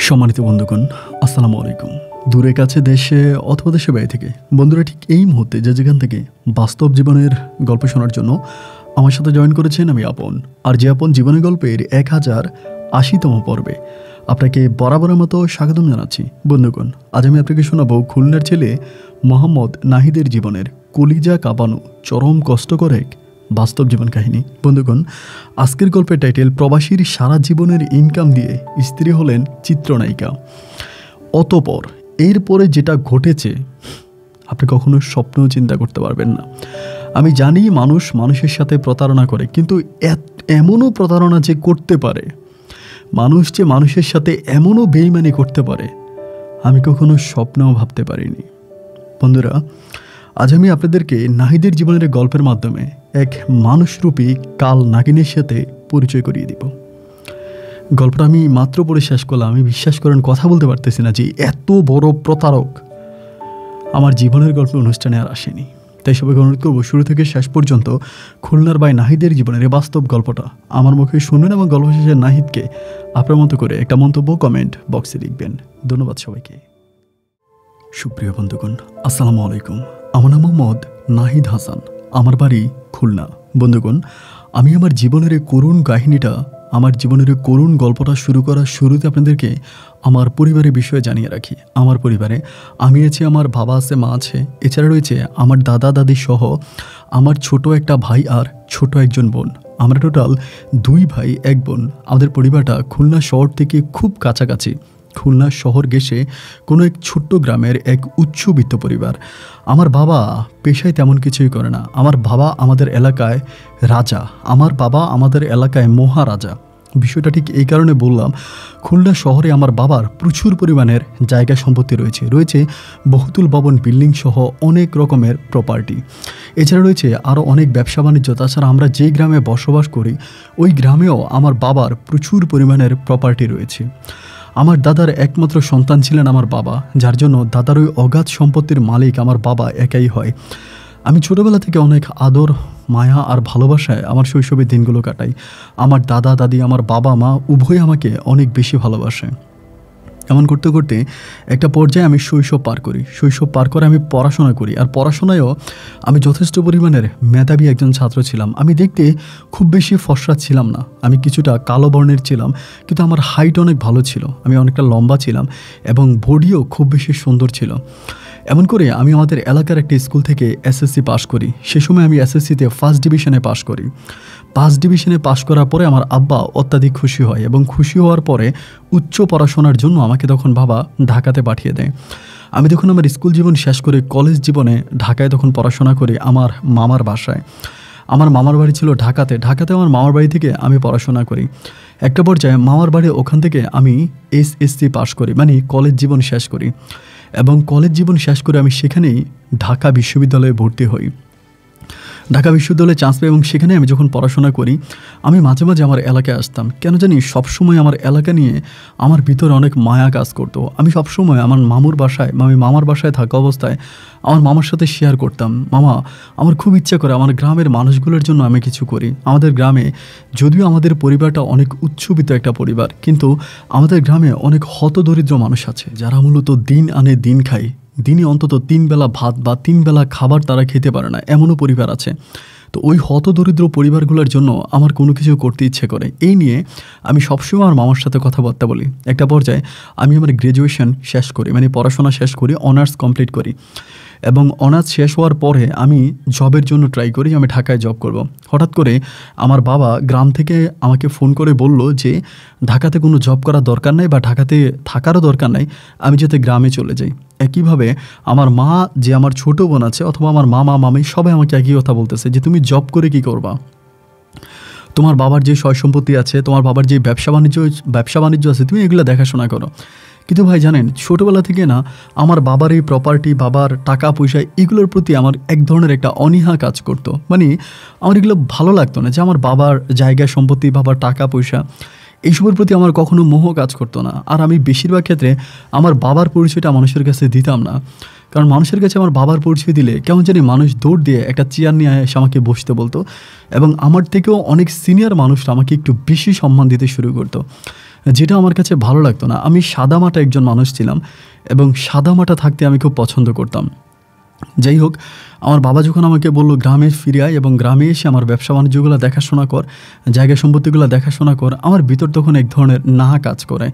সম্মানিত বন্ধুগণ, আসসালামু আলাইকুম। দূরে কাছে দেশে অথবা দেশে বাইরে থেকে বন্ধুরা ঠিক এই মুহূর্তে যে যেখান থেকে বাস্তব জীবনের গল্প শোনার জন্য আমার সাথে জয়েন করেছেন, আমি আপন। আর যে আপন জীবনের গল্পের 1080তম পর্বে আপনাকে বরাবরের মতো স্বাগতম জানাচ্ছি। বন্ধুগণ, আজ আমি আপনাকে শোনাবো খুলনার ছেলে মোহাম্মদ নাহিদের জীবনের কলিজা কাঁপানো চরম কষ্টকর এক বাস্তব জীবন কাহিনী। বন্ধুগণ, আজকের গল্পের টাইটেল প্রবাসীর সারা জীবনের ইনকাম দিয়ে স্ত্রী হলেন চিত্রনায়িকা। অতঃপর এরপরে যেটা ঘটেছে আপনি কখনো স্বপ্নেও চিন্তা করতে পারবেন না। আমি জানি মানুষ মানুষের সাথে প্রতারণা করে, কিন্তু এমনও প্রতারণা যে করতে পারে, মানুষ যে মানুষের সাথে এমনও বেইমানি করতে পারে, আমি কখনো স্বপ্নেও ভাবতে পারিনি। বন্ধুরা, আজ আমি আপনাদেরকে নাহিদের জীবনের গল্পের মাধ্যমে এক মানুষরূপী কাল নাগিনের সাথে পরিচয় করিয়ে দিব। গল্পটা আমি মাত্র পড়ে শেষ করলাম, আমি বিশ্বাস করেন কথা বলতে পারতেছি না যে এত বড় প্রতারক আমার জীবনের গল্প অনুষ্ঠানে আর আসেনি। তাই সবাইকে অনুরোধ করবো শুরু থেকে শেষ পর্যন্ত খুলনার ভাই নাহিদের জীবনের বাস্তব গল্পটা আমার মুখে শুনবেন এবং গল্প শেষে নাহিদকে আপনার মতো করে একটা মন্তব্য কমেন্ট বক্সে লিখবেন। ধন্যবাদ সবাইকে। সুপ্রিয় বন্ধুগণ, আসসালামু আলাইকুম। আমার নাম মোহাম্মদ নাহিদ হাসান, আমার বাড়ি খুলনা। বন্ধুগণ, আমি আমার জীবনের করুণ কাহিনীটা, আমার জীবনের করুণ গল্পটা শুরু করার শুরুতে আপনাদেরকে আমার পরিবারের বিষয়ে জানিয়ে রাখি। আমার পরিবারে আমি আছি, আমার বাবা আছে, মা আছে, এছাড়া রয়েছে আমার দাদা দাদি সহ আমার ছোট একটা ভাই আর ছোট একজন বোন। আমরা টোটাল 2 ভাই 1 বোন। আমাদের পরিবারটা খুলনা শহর থেকে খুব কাছাকাছি। খুলনা শহর গেছে কোনো এক ছোট্ট গ্রামের এক উচ্চবিত্ত পরিবার। আমার বাবা পেশায় তেমন কিছুই করে না। আমার বাবা আমাদের এলাকায় রাজা, আমার বাবা আমাদের এলাকায় মহারাজা। বিষয়টা ঠিক এই কারণে বললাম, খুলনা শহরে আমার বাবার প্রচুর পরিমাণের জায়গা সম্পত্তি রয়েছে বহুতল ভবন, বিল্ডিং সহ অনেক রকমের প্রপার্টি। এছাড়া রয়েছে আরও অনেক ব্যবসা বাণিজ্য। তাছাড়া আমরা যেই গ্রামে বসবাস করি ওই গ্রামেও আমার বাবার প্রচুর পরিমাণের প্রপার্টি রয়েছে। আমার দাদার একমাত্র সন্তান ছিলেন আমার বাবা, যার জন্য দাদার ওই অগাধ সম্পত্তির মালিক আমার বাবা একাই হয়। আমি ছোটোবেলা থেকে অনেক আদর, মায়া আর ভালোবাসায় আমার শৈশবের দিনগুলো কাটাই। আমার দাদা দাদি, আমার বাবা মা উভয় আমাকে অনেক বেশি ভালোবাসে। এমন করতে করতে একটা পর্যায়ে আমি শৈশব পার করে আমি পড়াশোনা করি। আর পড়াশোনায়ও আমি যথেষ্ট পরিমাণের মেধাবী একজন ছাত্র ছিলাম। আমি দেখতে খুব বেশি ফর্সা ছিলাম না, আমি কিছুটা কালো বর্ণের ছিলাম, কিন্তু আমার হাইট অনেক ভালো ছিল, আমি অনেকটা লম্বা ছিলাম এবং বডিও খুব বেশি সুন্দর ছিল। এমন করে আমি আমাদের এলাকার একটি স্কুল থেকে এসএসসি পাশ করি। সে সময় আমি এসএসসিতে 1st ডিভিশনে পাশ করি। 1st ডিভিশনে পাশ করার পরে আমার আব্বা অত্যাধিক খুশি হয় এবং খুশি হওয়ার পরে উচ্চ পড়াশোনার জন্য আমাকে তখন বাবা ঢাকাতে পাঠিয়ে দেয়। আমি তখন আমার স্কুল জীবন শেষ করে কলেজ জীবনে ঢাকায় তখন পড়াশোনা করি আমার মামার বাসায়। আমার মামার বাড়ি ছিল ঢাকাতে আমার মামার বাড়ি থেকে আমি পড়াশোনা করি। একটা পর্যায়ে মামার বাড়ি, ওখান থেকে আমি এসএসসি পাশ করি, মানে কলেজ জীবন শেষ করি। এবং কলেজ জীবন শেষ করে আমি সেখানেই ঢাকা বিশ্ববিদ্যালয়ে ভর্তি হই। ঢাকা বিশ্ববিদ্যালয়ে চান্স পাই এবং সেখানে আমি যখন পড়াশোনা করি আমি মাঝে মাঝে আমার এলাকায় আসতাম। কেন জানি সবসময় আমার এলাকা নিয়ে আমার ভিতরে অনেক মায়া কাজ করতো। আমি সবসময় আমার মামার বাসায় থাকা অবস্থায় আমার মামার সাথে শেয়ার করতাম, মামা আমার খুব ইচ্ছা করে আমার গ্রামের মানুষগুলোর জন্য আমি কিছু করি। আমাদের গ্রামে যদিও আমাদের পরিবারটা অনেক উচ্চবিত্ত একটা পরিবার, কিন্তু আমাদের গ্রামে অনেক হতদরিদ্র মানুষ আছে যারা মূলত দিন আনে দিন খায়, দিনে অন্তত 3 বেলা ভাত বা 3 বেলা খাবার তারা খেতে পারে না, এমনও পরিবার আছে। তো ওই হতদরিদ্র পরিবারগুলোর জন্য আমার কোনো কিছু করতে ইচ্ছে করে। এই নিয়ে আমি সবসময় আমার মামার সাথে কথাবার্তা বলি। একটা পর্যায়ে আমি আমার গ্র্যাজুয়েশন শেষ করি, মানে পড়াশোনা শেষ করি, অনার্স কমপ্লিট করি। এবং অনার্স শেষ হওয়ার পরে আমি জবের জন্য ট্রাই করি, আমি ঢাকায় জব করব। হঠাৎ করে আমার বাবা গ্রাম থেকে আমাকে ফোন করে বলল যে ঢাকাতে কোনো জব করার দরকার নাই বা ঢাকাতে থাকারও দরকার নাই, আমি যাতে গ্রামে চলে যাই। একইভাবে আমার মা, যে আমার ছোট বোন আছে, অথবা আমার মামা মামি সবাই আমাকে একই কথা বলতেছে যে তুমি জব করে কি করবা, তোমার বাবার যে সয় সম্পত্তি আছে, তোমার বাবার যে ব্যবসা বাণিজ্য আছে, তুমি এগুলো দেখাশোনা করো। কিন্তু ভাই জানেন, ছোটোবেলা থেকে না আমার বাবার এই প্রপার্টি, বাবার টাকা পয়সা, এগুলোর প্রতি আমার এক ধরনের একটা অনীহা কাজ করতো। মানে আমার এগুলো ভালো লাগতো না যে আমার বাবার জায়গা সম্পত্তি, বাবার টাকা পয়সা, এইসবের প্রতি আমার কখনো মোহ কাজ করতো না। আর আমি বেশিরভাগ ক্ষেত্রে আমার বাবার পরিচয়টা মানুষের কাছে দিতাম না, কারণ মানুষের কাছে আমার বাবার পরিচয় দিলে কেমন জানি মানুষ দৌড় দিয়ে একটা চেয়ার নিয়ে এসে আমাকে বসতে বলতো, এবং আমার থেকেও অনেক সিনিয়র মানুষরা আমাকে একটু বেশি সম্মান দিতে শুরু করতো, যেটা আমার কাছে ভালো লাগতো না। আমি সাদামাটা একজন মানুষ ছিলাম এবং সাদামাটা থাকতে আমি খুব পছন্দ করতাম। যাই হোক, আমার বাবা যখন আমাকে বললো গ্রামে ফিরে আয় এবং গ্রামে এসে আমার ব্যবসা বাণিজ্যগুলো দেখাশোনা কর, জায়গা সম্পত্তিগুলো দেখাশোনা কর, আমার ভিতর তখন এক ধরনের নাহা কাজ করে।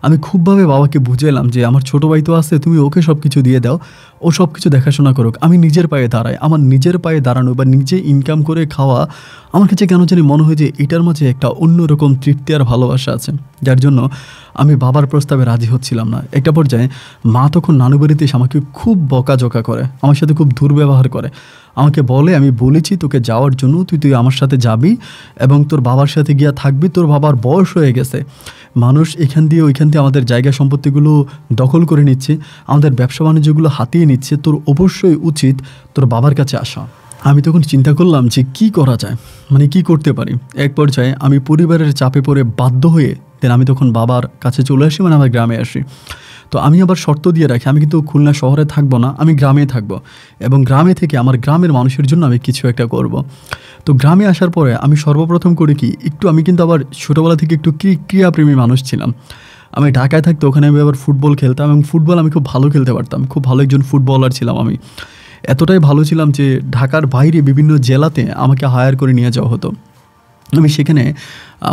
আমি খুবভাবে বাবাকে বুঝাইলাম যে আমার ছোটো ভাই তো আছে, তুমি ওকে সব কিছু দিয়ে দাও, ও সব কিছু দেখাশোনা করুক, আমি নিজের পায়ে দাঁড়াই। আমার নিজের পায়ে দাঁড়ানো বা নিজে ইনকাম করে খাওয়া আমার কাছে কেন জানি মনে হয় যে এটার মাঝে একটা অন্যরকম তৃপ্তি আর ভালোবাসা আছে, যার জন্য আমি বাবার প্রস্তাবে রাজি হচ্ছিলাম না। একটা পর্যায়ে মা তখন নানু বাড়িতে এসে আমাকে খুব বকাঝকা করে, আমার সাথে খুব দুর্ব্যবহার করে। আমাকে বলে, আমি বলেছি তোকে যাওয়ার জন্য, তুই আমার সাথে যাবি এবং তোর বাবার সাথে গিয়া থাকবি, তোর বাবার বয়স হয়ে গেছে, মানুষ এখান দিয়ে ওইখান দিয়ে আমাদের জায়গা সম্পত্তিগুলো দখল করে নিচ্ছে, আমাদের ব্যবসা বাণিজ্যগুলো হাতিয়ে নিচ্ছে, তোর অবশ্যই উচিত তোর বাবার কাছে আসা। আমি তখন চিন্তা করলাম যে কি করা যায়, মানে কি করতে পারি। এক পর্যায়ে আমি পরিবারের চাপে পড়ে বাধ্য হয়ে আমি তখন বাবার কাছে চলে আসি, মানে আমার গ্রামে আসি। তো আমি আবার শর্ত দিয়ে রাখি, আমি কিন্তু খুলনা শহরে থাকবো না, আমি গ্রামে থাকবো এবং গ্রামে থেকে আমার গ্রামের মানুষের জন্য আমি কিছু একটা করব। তো গ্রামে আসার পরে আমি সর্বপ্রথম করি কি, আমি কিন্তু আবার ছোটোবেলা থেকে একটু ক্রীড়াপ্রেমী মানুষ ছিলাম। আমি ঢাকায় থাকতে ওখানে আমি আবার ফুটবল খেলতাম এবং ফুটবল আমি খুব ভালো খেলতে পারতাম, খুব ভালো একজন ফুটবলার ছিলাম। আমি এতটাই ভালো ছিলাম যে ঢাকার বাইরে বিভিন্ন জেলাতে আমাকে হায়ার করে নিয়ে যাওয়া হতো, আমি সেখানে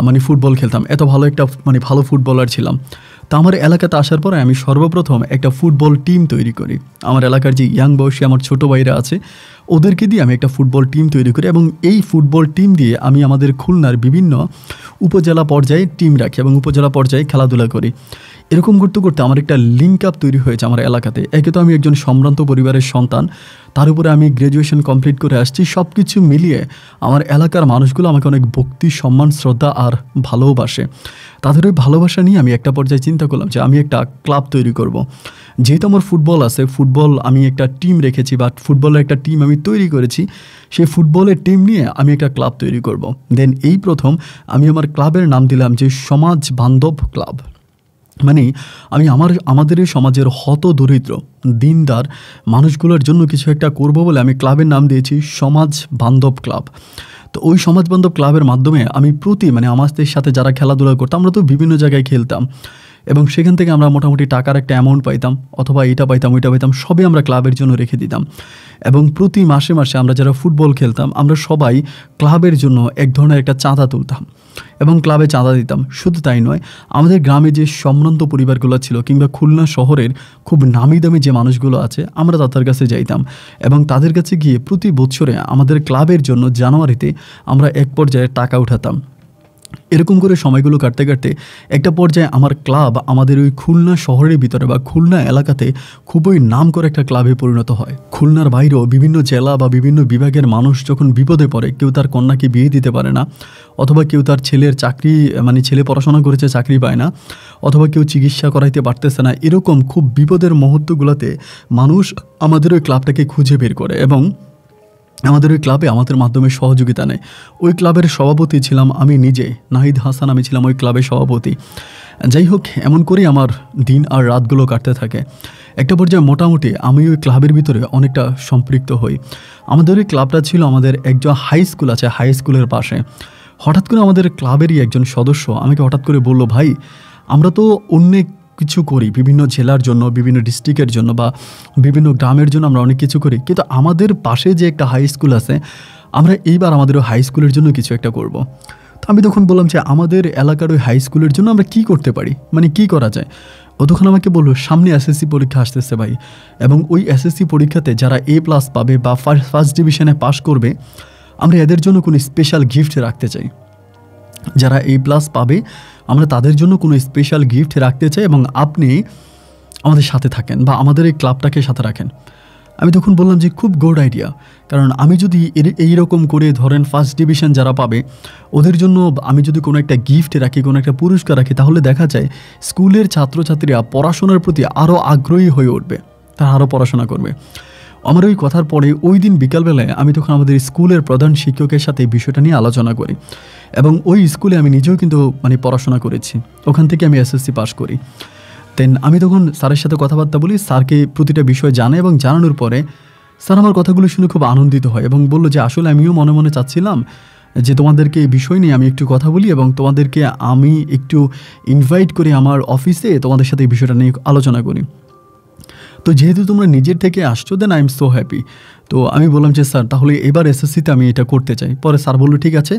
মানে ফুটবল খেলতাম, এত ভালো একটা মানে ভালো ফুটবলার ছিলাম। তো আমার এলাকাতে আসার পরে আমি সর্বপ্রথম একটা ফুটবল টিম তৈরি করি। আমার এলাকার যে ইয়াং বয়সী আমার ছোটো ভাইরা আছে ওদেরকে দিয়ে আমি একটা ফুটবল টিম তৈরি করি এবং এই ফুটবল টিম দিয়ে আমি আমাদের খুলনার বিভিন্ন উপজেলা পর্যায়ে টিম রাখি এবং উপজেলা পর্যায়ে খেলাধুলা করি। এরকম করতে করতে আমার একটা লিঙ্ক আপ তৈরি হয়েছে আমার এলাকাতে। একে তো আমি একজন সম্ভ্রান্ত পরিবারের সন্তান, তার উপরে আমি গ্র্যাজুয়েশন কমপ্লিট করে আসছি, সব কিছু মিলিয়ে আমার এলাকার মানুষগুলো আমাকে অনেক ভক্তি, সম্মান, শ্রদ্ধা আর ভালোবাসে। তাদের ওই ভালোবাসা নিয়ে আমি একটা পর্যায়ে চিন্তা করলাম যে আমি একটা ক্লাব তৈরি করব। যেহেতু আমার ফুটবল আছে, ফুটবল আমি একটা টিম রেখেছি বা ফুটবলের একটা টিম আমি তৈরি করেছি, সেই ফুটবলের টিম নিয়ে আমি একটা ক্লাব তৈরি করব। দেন এই প্রথম আমি আমার ক্লাবের নাম দিলাম যে সমাজ বান্ধব ক্লাব। মানে আমি আমাদের এই সমাজের হত দরিদ্র দিনদার মানুষগুলোর জন্য কিছু একটা করব বলে আমি ক্লাবের নাম দিয়েছি সমাজ বান্ধব ক্লাব। তো ওই সমাজ বান্ধব ক্লাবের মাধ্যমে আমি মানে আমাদের সাথে যারা খেলাধুলা করতাম, আমরা তো বিভিন্ন জায়গায় খেলতাম এবং সেখান থেকে আমরা মোটামুটি টাকার একটা অ্যামাউন্ট পাইতাম, অথবা এটা পাইতাম ওইটা পাইতাম, সবই আমরা ক্লাবের জন্য রেখে দিতাম। এবং প্রতি মাসে মাসে আমরা যারা ফুটবল খেলতাম আমরা সবাই ক্লাবের জন্য এক ধরনের একটা চাঁদা তুলতাম এবং ক্লাবে চাঁদা দিতাম। শুধু তাই নয়, আমাদের গ্রামে যে সম্ভ্রান্ত পরিবারগুলো ছিল কিংবা খুলনা শহরের খুব নামি দামি যে মানুষগুলো আছে, আমরা তাদের কাছে যাইতাম এবং তাদের কাছে গিয়ে প্রতি বছরে আমাদের ক্লাবের জন্য জানুয়ারিতে আমরা এক পর্যায়ে টাকা উঠাতাম। এরকম করে সময়গুলো কাটতে কাটতে একটা পর্যায়ে আমার ক্লাব আমাদের ওই খুলনা শহরের ভিতরে বা খুলনা এলাকাতে খুবই নাম করে একটা ক্লাবে পরিণত হয়। খুলনার বাইরেও বিভিন্ন জেলা বা বিভিন্ন বিভাগের মানুষ যখন বিপদে পড়ে, কেউ তার কন্যাকে বিয়ে দিতে পারে না, অথবা কেউ তার ছেলের চাকরি মানে ছেলে পড়াশোনা করেছে চাকরি পায় না, অথবা কেউ চিকিৎসা করাইতে পারতেছে না, এরকম খুব বিপদের মুহূর্তগুলোতে মানুষ আমাদের ওই ক্লাবটাকে খুঁজে বের করে এবং আমাদের ওই ক্লাবে আমাদের মাধ্যমে সহযোগিতা নেয়। ওই ক্লাবের সভাপতি ছিলাম আমি নিজে, নাহিদ হাসান, আমি ছিলাম ওই ক্লাবের সভাপতি। যাই হোক, এমন করেই আমার দিন আর রাতগুলো কাটতে থাকে। একটা পর্যায়ে মোটামুটি আমি ওই ক্লাবের ভিতরে অনেকটা সম্পৃক্ত হই। আমাদের ওই ক্লাবটা ছিল আমাদের একজন হাই স্কুল আছে, হাই স্কুলের পাশে। হঠাৎ করে আমাদের ক্লাবেরই একজন সদস্য আমাকে হঠাৎ করে বলল, ভাই আমরা তো অনেক কিছু করি বিভিন্ন জেলার জন্য, বিভিন্ন ডিস্ট্রিক্টের জন্য বা বিভিন্ন গ্রামের জন্য আমরা অনেক কিছু করি, কিন্তু আমাদের পাশে যে একটা হাই স্কুল আছে, আমরা এইবার আমাদের ওই হাই স্কুলের জন্য কিছু একটা করব। তো আমি তখন বললাম যে আমাদের এলাকার ওই হাই স্কুলের জন্য আমরা কি করতে পারি, মানে কি করা যায়। ও তখন আমাকে বললো, সামনে এসএসসি পরীক্ষা আসতেছে ভাই, এবং ওই এসএসসি পরীক্ষাতে যারা A+ পাবে বা ফার্স্ট ডিভিশনে পাশ করবে, আমরা এদের জন্য কোনো স্পেশাল গিফট রাখতে চাই। যারা A+ পাবে আমরা তাদের জন্য কোনো স্পেশাল গিফট রাখতে চাই এবং আপনি আমাদের সাথে থাকেন বা আমাদের এই ক্লাবটাকে সাথে রাখেন। আমি তখন বললাম যে খুব গুড আইডিয়া, কারণ আমি যদি এইরকম করে ধরেন ফার্স্ট ডিভিশন যারা পাবে ওদের জন্য আমি যদি কোনো একটা গিফট রাখি, কোনো একটা পুরস্কার রাখি, তাহলে দেখা যায় স্কুলের ছাত্রছাত্রীরা পড়াশোনার প্রতি আরও আগ্রহী হয়ে উঠবে, তারা আরও পড়াশোনা করবে। আমার ওই কথার পরে ওই দিন বিকালবেলায় আমি তখন আমাদের স্কুলের প্রধান শিক্ষকের সাথে বিষয়টা নিয়ে আলোচনা করি এবং ওই স্কুলে আমি নিজেও কিন্তু মানে পড়াশোনা করেছি, ওখান থেকে আমি এসএসসি পাস করি। দেন আমি তখন স্যারের সাথে কথাবার্তা বলি, স্যারকে প্রতিটা বিষয় জানাই এবং জানানোর পরে স্যার আমার কথাগুলো শুনে খুব আনন্দিত হয় এবং বলল যে আসলে আমিও মনে মনে চাচ্ছিলাম যে তোমাদেরকে এই বিষয় নিয়ে আমি একটু কথা বলি এবং তোমাদেরকে আমি একটু ইনভাইট করি আমার অফিসে, তোমাদের সাথে এই বিষয়টা নিয়ে আলোচনা করি। তো যেহেতু তোমরা নিজের থেকে আসছো, then I am so happy. তো আমি বললাম যে স্যার তাহলে এবার এসএসসিতে আমি এটা করতে চাই। পরে স্যার বললো ঠিক আছে,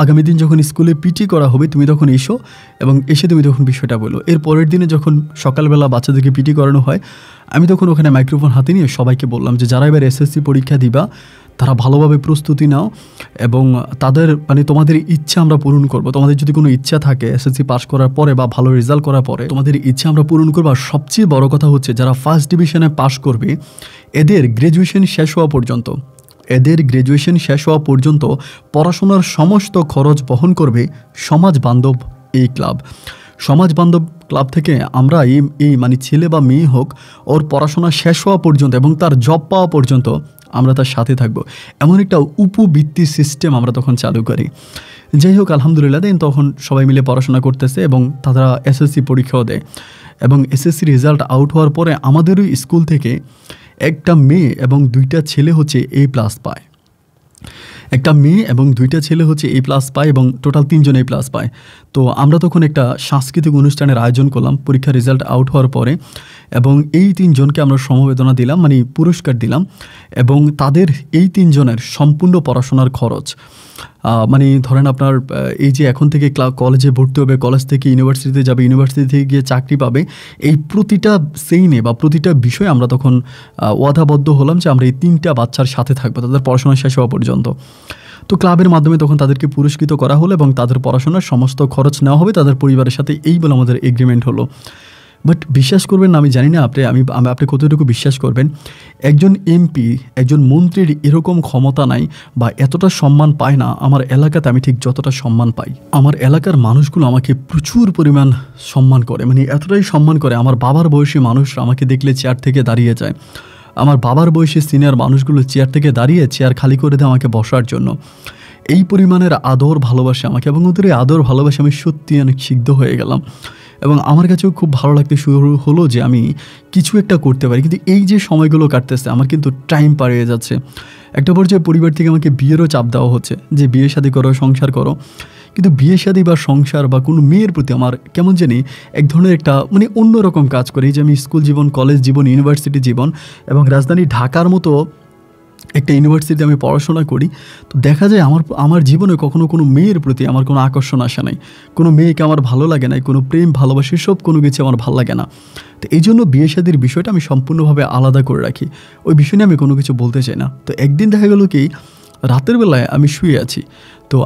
আগামী দিন যখন স্কুলে পিটি করা হবে তুমি তখন এসো এবং এসে তুমি তখন বিষয়টা বলো। এর পরের দিনে যখন সকালবেলা বাচ্চাদেরকে পিটি করানো হয়, আমি তখন ওখানে মাইক্রোফোন হাতে নিয়ে সবাইকে বললাম যে যারা এবার এসএসসি পরীক্ষা দিবা তারা ভালোভাবে প্রস্তুতি নাও এবং তাদের তোমাদের ইচ্ছা আমরা পূরণ করব। তোমাদের যদি কোনো ইচ্ছা থাকে এসএসসি পাস করার পরে বা ভালো রেজাল্ট করার পরে তোমাদের ইচ্ছা আমরা পূরণ করবো। আর সবচেয়ে বড় কথা হচ্ছে যারা ফার্স্ট ডিভিশনে পাস করবে এদের গ্র্যাজুয়েশন শেষ হওয়া পর্যন্ত পড়াশোনার সমস্ত খরচ বহন করবে সমাজ বান্ধব এই ক্লাব। সমাজ বান্ধব ক্লাব থেকে আমরা এই ছেলে বা মেয়ে হোক, ওর পড়াশোনা শেষ হওয়া পর্যন্ত এবং তার জব পাওয়া পর্যন্ত আমরা তার সাথে থাকব, এমন একটা উপবৃত্তি সিস্টেম আমরা তখন চালু করি। যাই হোক আলহামদুলিল্লাহ, দেন তখন সবাই মিলে পড়াশোনা করতেছে এবং তারা এসএসসি পরীক্ষাও দেয় এবং এসএসসি রেজাল্ট আউট হওয়ার পরে আমাদেরই স্কুল থেকে একটা মেয়ে এবং 2টা ছেলে হচ্ছে A+ পায়। একটা মেয়ে এবং 2টা ছেলে হচ্ছে A+ পায় এবং টোটাল 3 জন A+ পায়। তো আমরা তখন একটা সাংস্কৃতিক অনুষ্ঠানের আয়োজন করলাম পরীক্ষার রেজাল্ট আউট হওয়ার পরে এবং এই 3 জনকে আমরা সমবেদনা দিলাম, পুরস্কার দিলাম এবং তাদের এই 3 জনের সম্পূর্ণ পড়াশোনার খরচ ধরেন আপনার এই যে এখন থেকে কলেজে ভর্তি হবে, কলেজ থেকে ইউনিভার্সিটিতে যাবে, ইউনিভার্সিটি থেকে গিয়ে চাকরি পাবে, এই প্রতিটা সেইনে বা প্রতিটা বিষয়ে আমরা তখন ওয়াদাবদ্ধ হলাম যে আমরা এই 3টা বাচ্চার সাথে থাকবো তাদের পড়াশোনা শেষ হওয়া পর্যন্ত। তো ক্লাবের মাধ্যমে তখন তাদেরকে পুরস্কৃত করা হলো এবং তাদের পড়াশোনার সমস্ত খরচ নেওয়া হবে তাদের পরিবারের সাথে, এই বলে আমাদের এগ্রিমেন্ট হলো। বাট বিশ্বাস করবেন না, আমি জানি না আপনি কতটুকু বিশ্বাস করবেন, একজন এমপি, একজন মন্ত্রীর এরকম ক্ষমতা নাই বা এতটা সম্মান পায় না আমার এলাকাতে আমি ঠিক যতটা সম্মান পাই। আমার এলাকার মানুষগুলো আমাকে প্রচুর পরিমাণ সম্মান করে, এতটাই সম্মান করে আমার বাবার বয়সী মানুষরা আমাকে দেখলে চেয়ার থেকে দাঁড়িয়ে যায়। আমার বাবার বয়সী সিনিয়র মানুষগুলো চেয়ার থেকে দাঁড়িয়ে চেয়ার খালি করে দেয় আমাকে বসার জন্য। এই পরিমাণের আদর ভালোবাসে আমাকে এবং ওদের এই আদর ভালোবাসে আমি সত্যি অনেক সিদ্ধ হয়ে গেলাম এবং আমার কাছেও খুব ভালো লাগতে শুরু হলো যে আমি কিছু একটা করতে পারি। কিন্তু এই যে সময়গুলো কাটতেছে আমার কিন্তু টাইম পাড়িয়ে যাচ্ছে। একটা পর্যায়ে পরিবার থেকে আমাকে বিয়েরও চাপ দেওয়া হচ্ছে যে বিয়ে শাদী করো, সংসার করো। কিন্তু বিয়ে শাদী বা সংসার বা কোনো মেয়ের প্রতি আমার কেমন জানি এক ধরনের একটা অন্যরকম কাজ করে। এই যে আমি স্কুল জীবন, কলেজ জীবন, ইউনিভার্সিটি জীবন এবং রাজধানী ঢাকার মতো একটা ইউনিভার্সিটিতে আমি পড়াশোনা করি, তো দেখা যায় আমার জীবনে কখনো কোনো মেয়ের প্রতি আমার কোনো আকর্ষণ আসে নাই, কোনো মেয়েকে আমার ভালো লাগে নাই, কোনো প্রেম ভালোবাসি সব কোনো কিছু আমার ভালো লাগে না। তো এই জন্য বিয়ে শাদীর বিষয়টা আমি সম্পূর্ণভাবে আলাদা করে রাখি, ওই বিষয় নিয়ে আমি কোনো কিছু বলতে চাই না। তো একদিন দেখা গেল কি রাতের বেলায় আমি শুয়ে আছি, তো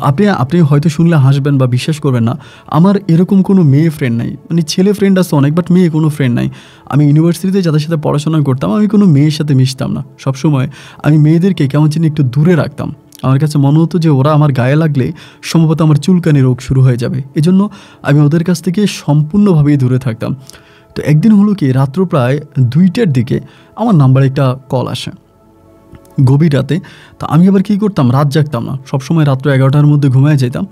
আপনি হয়তো শুনলে হাসবেন বা বিশ্বাস করবেন না, আমার এরকম কোনো মেয়ে ফ্রেন্ড নাই, ছেলে ফ্রেন্ড আছে অনেক, বাট মেয়ে কোনো ফ্রেন্ড নাই। আমি ইউনিভার্সিটিতে যাদের সাথে পড়াশোনা করতাম আমি কোনো মেয়ের সাথে মিশতাম না, সবসময় আমি মেয়েদেরকে কেমন চিনি একটু দূরে রাখতাম। আমার কাছে মনে হতো যে ওরা আমার গায়ে লাগলে সম্ভবত আমার চুলকানি রোগ শুরু হয়ে যাবে, এজন্য আমি ওদের কাছ থেকে সম্পূর্ণভাবেই দূরে থাকতাম। তো একদিন হলো কি রাত্র প্রায় 2টার দিকে আমার নাম্বারে একটা কল আসে গভীর রাতে। তা আমি আবার কী করতাম, রাত জাগতাম না, সবসময় রাত্র 11টার মধ্যে ঘুমিয়ে যেতাম।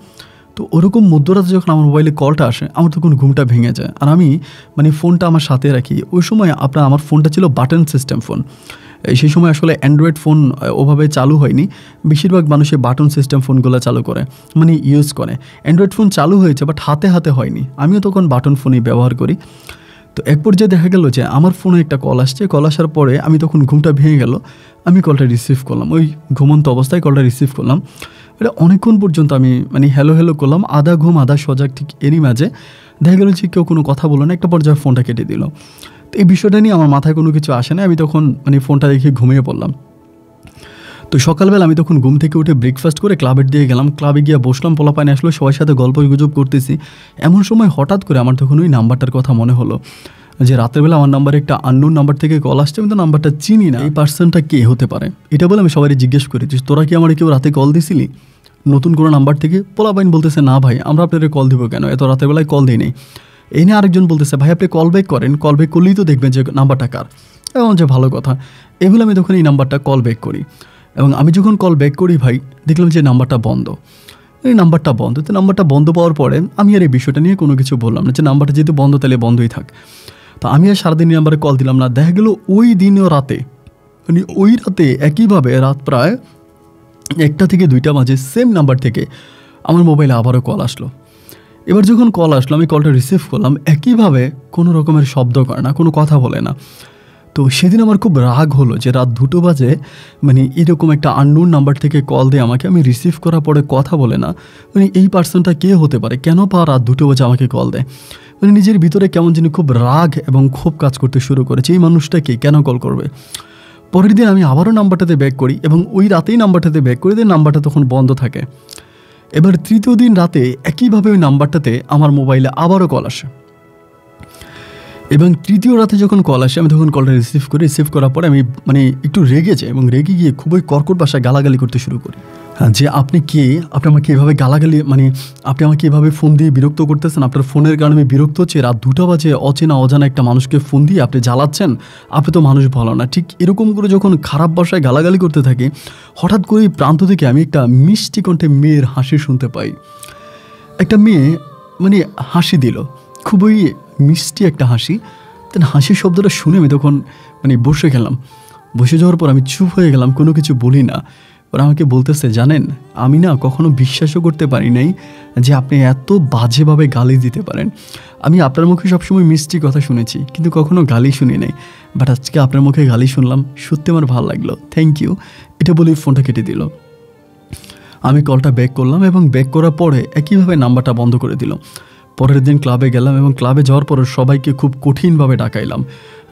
তো ওরকম মধ্যরাতে যখন আমার মোবাইলে কলটা আসে আমার তখন ঘুমটা ভেঙে যায়। আর আমি ফোনটা আমার সাথে রাখি, ওই সময় আমার ফোনটা ছিল বাটন সিস্টেম ফোন। সেই সময় আসলে অ্যান্ড্রয়েড ফোন ওভাবে চালু হয়নি, বেশিরভাগ মানুষের বাটন সিস্টেম ফোনগুলো চালু করে ইউজ করে। অ্যান্ড্রয়েড ফোন চালু হয়েছে বাট হাতে হাতে হয়নি, আমিও তখন বাটন ফোনই ব্যবহার করি। তো এক পর্যায়ে দেখা গেল যে আমার ফোনে একটা কল আসছে, কল আসার পরে আমি তখন ঘুমটা ভেঙে গেল, আমি কলটা রিসিভ করলাম, ওই ঘুমন্ত অবস্থায় কলটা রিসিভ করলাম। এটা অনেকক্ষণ পর্যন্ত আমি হ্যালো হ্যালো করলাম, আধা ঘুম আধা সজাগ। ঠিক এরই মাঝে দেখা গেল যে কেউ কোনো কথা বলো না, একটা পর্যায়ে ফোনটা কেটে দিল। তো এই বিষয়টা নিয়ে আমার মাথায় কোনো কিছু আসে না, আমি তখন ফোনটা রেখে ঘুমিয়ে পড়লাম। তো সকালবেলা আমি তখন ঘুম থেকে উঠে ব্রেকফাস্ট করে ক্লাবের দিকে গেলাম, ক্লাবে গিয়ে বসলাম, পোলাপানি আসলো, সবার সাথে গল্প গুজব করতেছি। এমন সময় হঠাৎ করে আমার তখন ওই নাম্বারটার কথা মনে হলো যে রাতের বেলা আমার নাম্বারে একটা আননোন নাম্বার থেকে কল আসছে, আমি তো নাম্বারটা চিনি না, এই পার্সনটা কে হতে পারে। এটা বলে আমি সবাই জিজ্ঞেস করেছি তোরা কি আমার কেউ রাতে কল দিছিলি নতুন কোনো নাম্বার থেকে? পোলাপাইন বলতেছে না ভাই আমরা আপনাদের কল দিব কেন, এত রাতের বেলায় কল দিই নেই। এই নিয়ে আরেকজন বলতেছে ভাই আপনি কল ব্যাক করেন, কল ব্যাক করলেই তো দেখবেন যে নাম্বারটা কার। এবং যে ভালো কথা, এগুলো আমি তখন এই নাম্বারটা কল ব্যাক করি এবং আমি যখন কল ব্যাক করি ভাই দেখলাম যে নাম্বারটা বন্ধ। এই নাম্বারটা বন্ধ, তো নাম্বারটা বন্ধ পাওয়ার পরে আমি আর এই বিষয়টা নিয়ে কোনো কিছু বললাম না, যে নাম্বারটা যেহেতু বন্ধ তাহলে বন্ধই থাক। তো আমি আর সারাদিন এই নাম্বারে কল দিলাম না। দেখা গেল ওই দিনও রাতে, মানে ওই রাতে একইভাবে রাত প্রায় 1টা থেকে 2টা বাজে সেম নাম্বার থেকে আমার মোবাইলে আবারও কল আসলো। এবার যখন কল আসলো আমি কলটা রিসিভ করলাম, একইভাবে কোনো রকমের শব্দ করে না, কোনো কথা বলে না। তো সেদিন আমার খুব রাগ হলো যে রাত 2টো বাজে মানে এরকম একটা আননোন নাম্বার থেকে কল দিয়ে আমাকে, আমি রিসিভ করার পরে কথা বলে না, মানে এই পার্সনটা কে হতে পারে, কেন রাত 2টো বাজে আমাকে কল দেয়। মানে নিজের ভিতরে কেমন যেন খুব রাগ এবং ক্ষোভ কাজ করতে শুরু করেছে, এই মানুষটাকে কেন কল করবে। পরের দিন আমি আবারও নাম্বারটাতে ব্যাক করি এবং ওই রাতেই নাম্বারটাতে ব্যাক করে দিয়ে নাম্বারটা তখন বন্ধ থাকে। এবার তৃতীয় দিন রাতে একইভাবে ওই নাম্বারটাতে আমার মোবাইলে আবারও কল আসে এবং তৃতীয় রাতে যখন কল আসে আমি তখন কলটা রিসিভ করি। রিসিভ করার পরে আমি মানে একটু রেগে যাই এবং রেগে গিয়ে খুবই কর্কট ভাষায় গালাগালি করতে শুরু করি। হ্যাঁ, যে আপনি কে, আপনি আমাকে এভাবে গালাগালি, মানে আপনি আমাকে এভাবে ফোন দিয়ে বিরক্ত করতেছেন, আপনার ফোনের কারণে আমি বিরক্ত হচ্ছি, রাত 2টা বাজে অচেনা অজানা একটা মানুষকে ফোন দিয়ে আপনি জ্বালাচ্ছেন, আপনি তো মানুষ ভালো না। ঠিক এরকম করে যখন খারাপ ভাষায় গালাগালি করতে থাকি, হঠাৎ করে প্রান্ত থেকে আমি একটা মিষ্টি কণ্ঠে মেয়ের হাসি শুনতে পাই। একটা মেয়ে মানে হাসি দিল, খুবই মিষ্টি একটা হাসি। তেন হাসির শব্দটা শুনে আমি তখন মানে বসে গেলাম। বসে যাওয়ার পর আমি চুপ হয়ে গেলাম, কোনো কিছু বলি না। ওরা আমাকে বলতেছে, জানেন আমি না কখনো বিশ্বাসও করতে পারি নাই যে আপনি এত বাজেভাবে গালি দিতে পারেন। আমি আপনার মুখে সবসময় মিষ্টি কথা শুনেছি, কিন্তু কখনো গালি শুনি নাই, বাট আজকে আপনার মুখে গালি শুনলাম, সত্যি আমার ভালো লাগলো, থ্যাংক ইউ, এটা বলেই ফোনটা কেটে দিল। আমি কলটা ব্যাক করলাম এবং ব্যাক করার পরে একইভাবে নাম্বারটা বন্ধ করে দিল। পরের দিন ক্লাবে গেলাম এবং ক্লাবে যাওয়ার পরে সবাইকে খুব কঠিনভাবে ডাকাইলাম।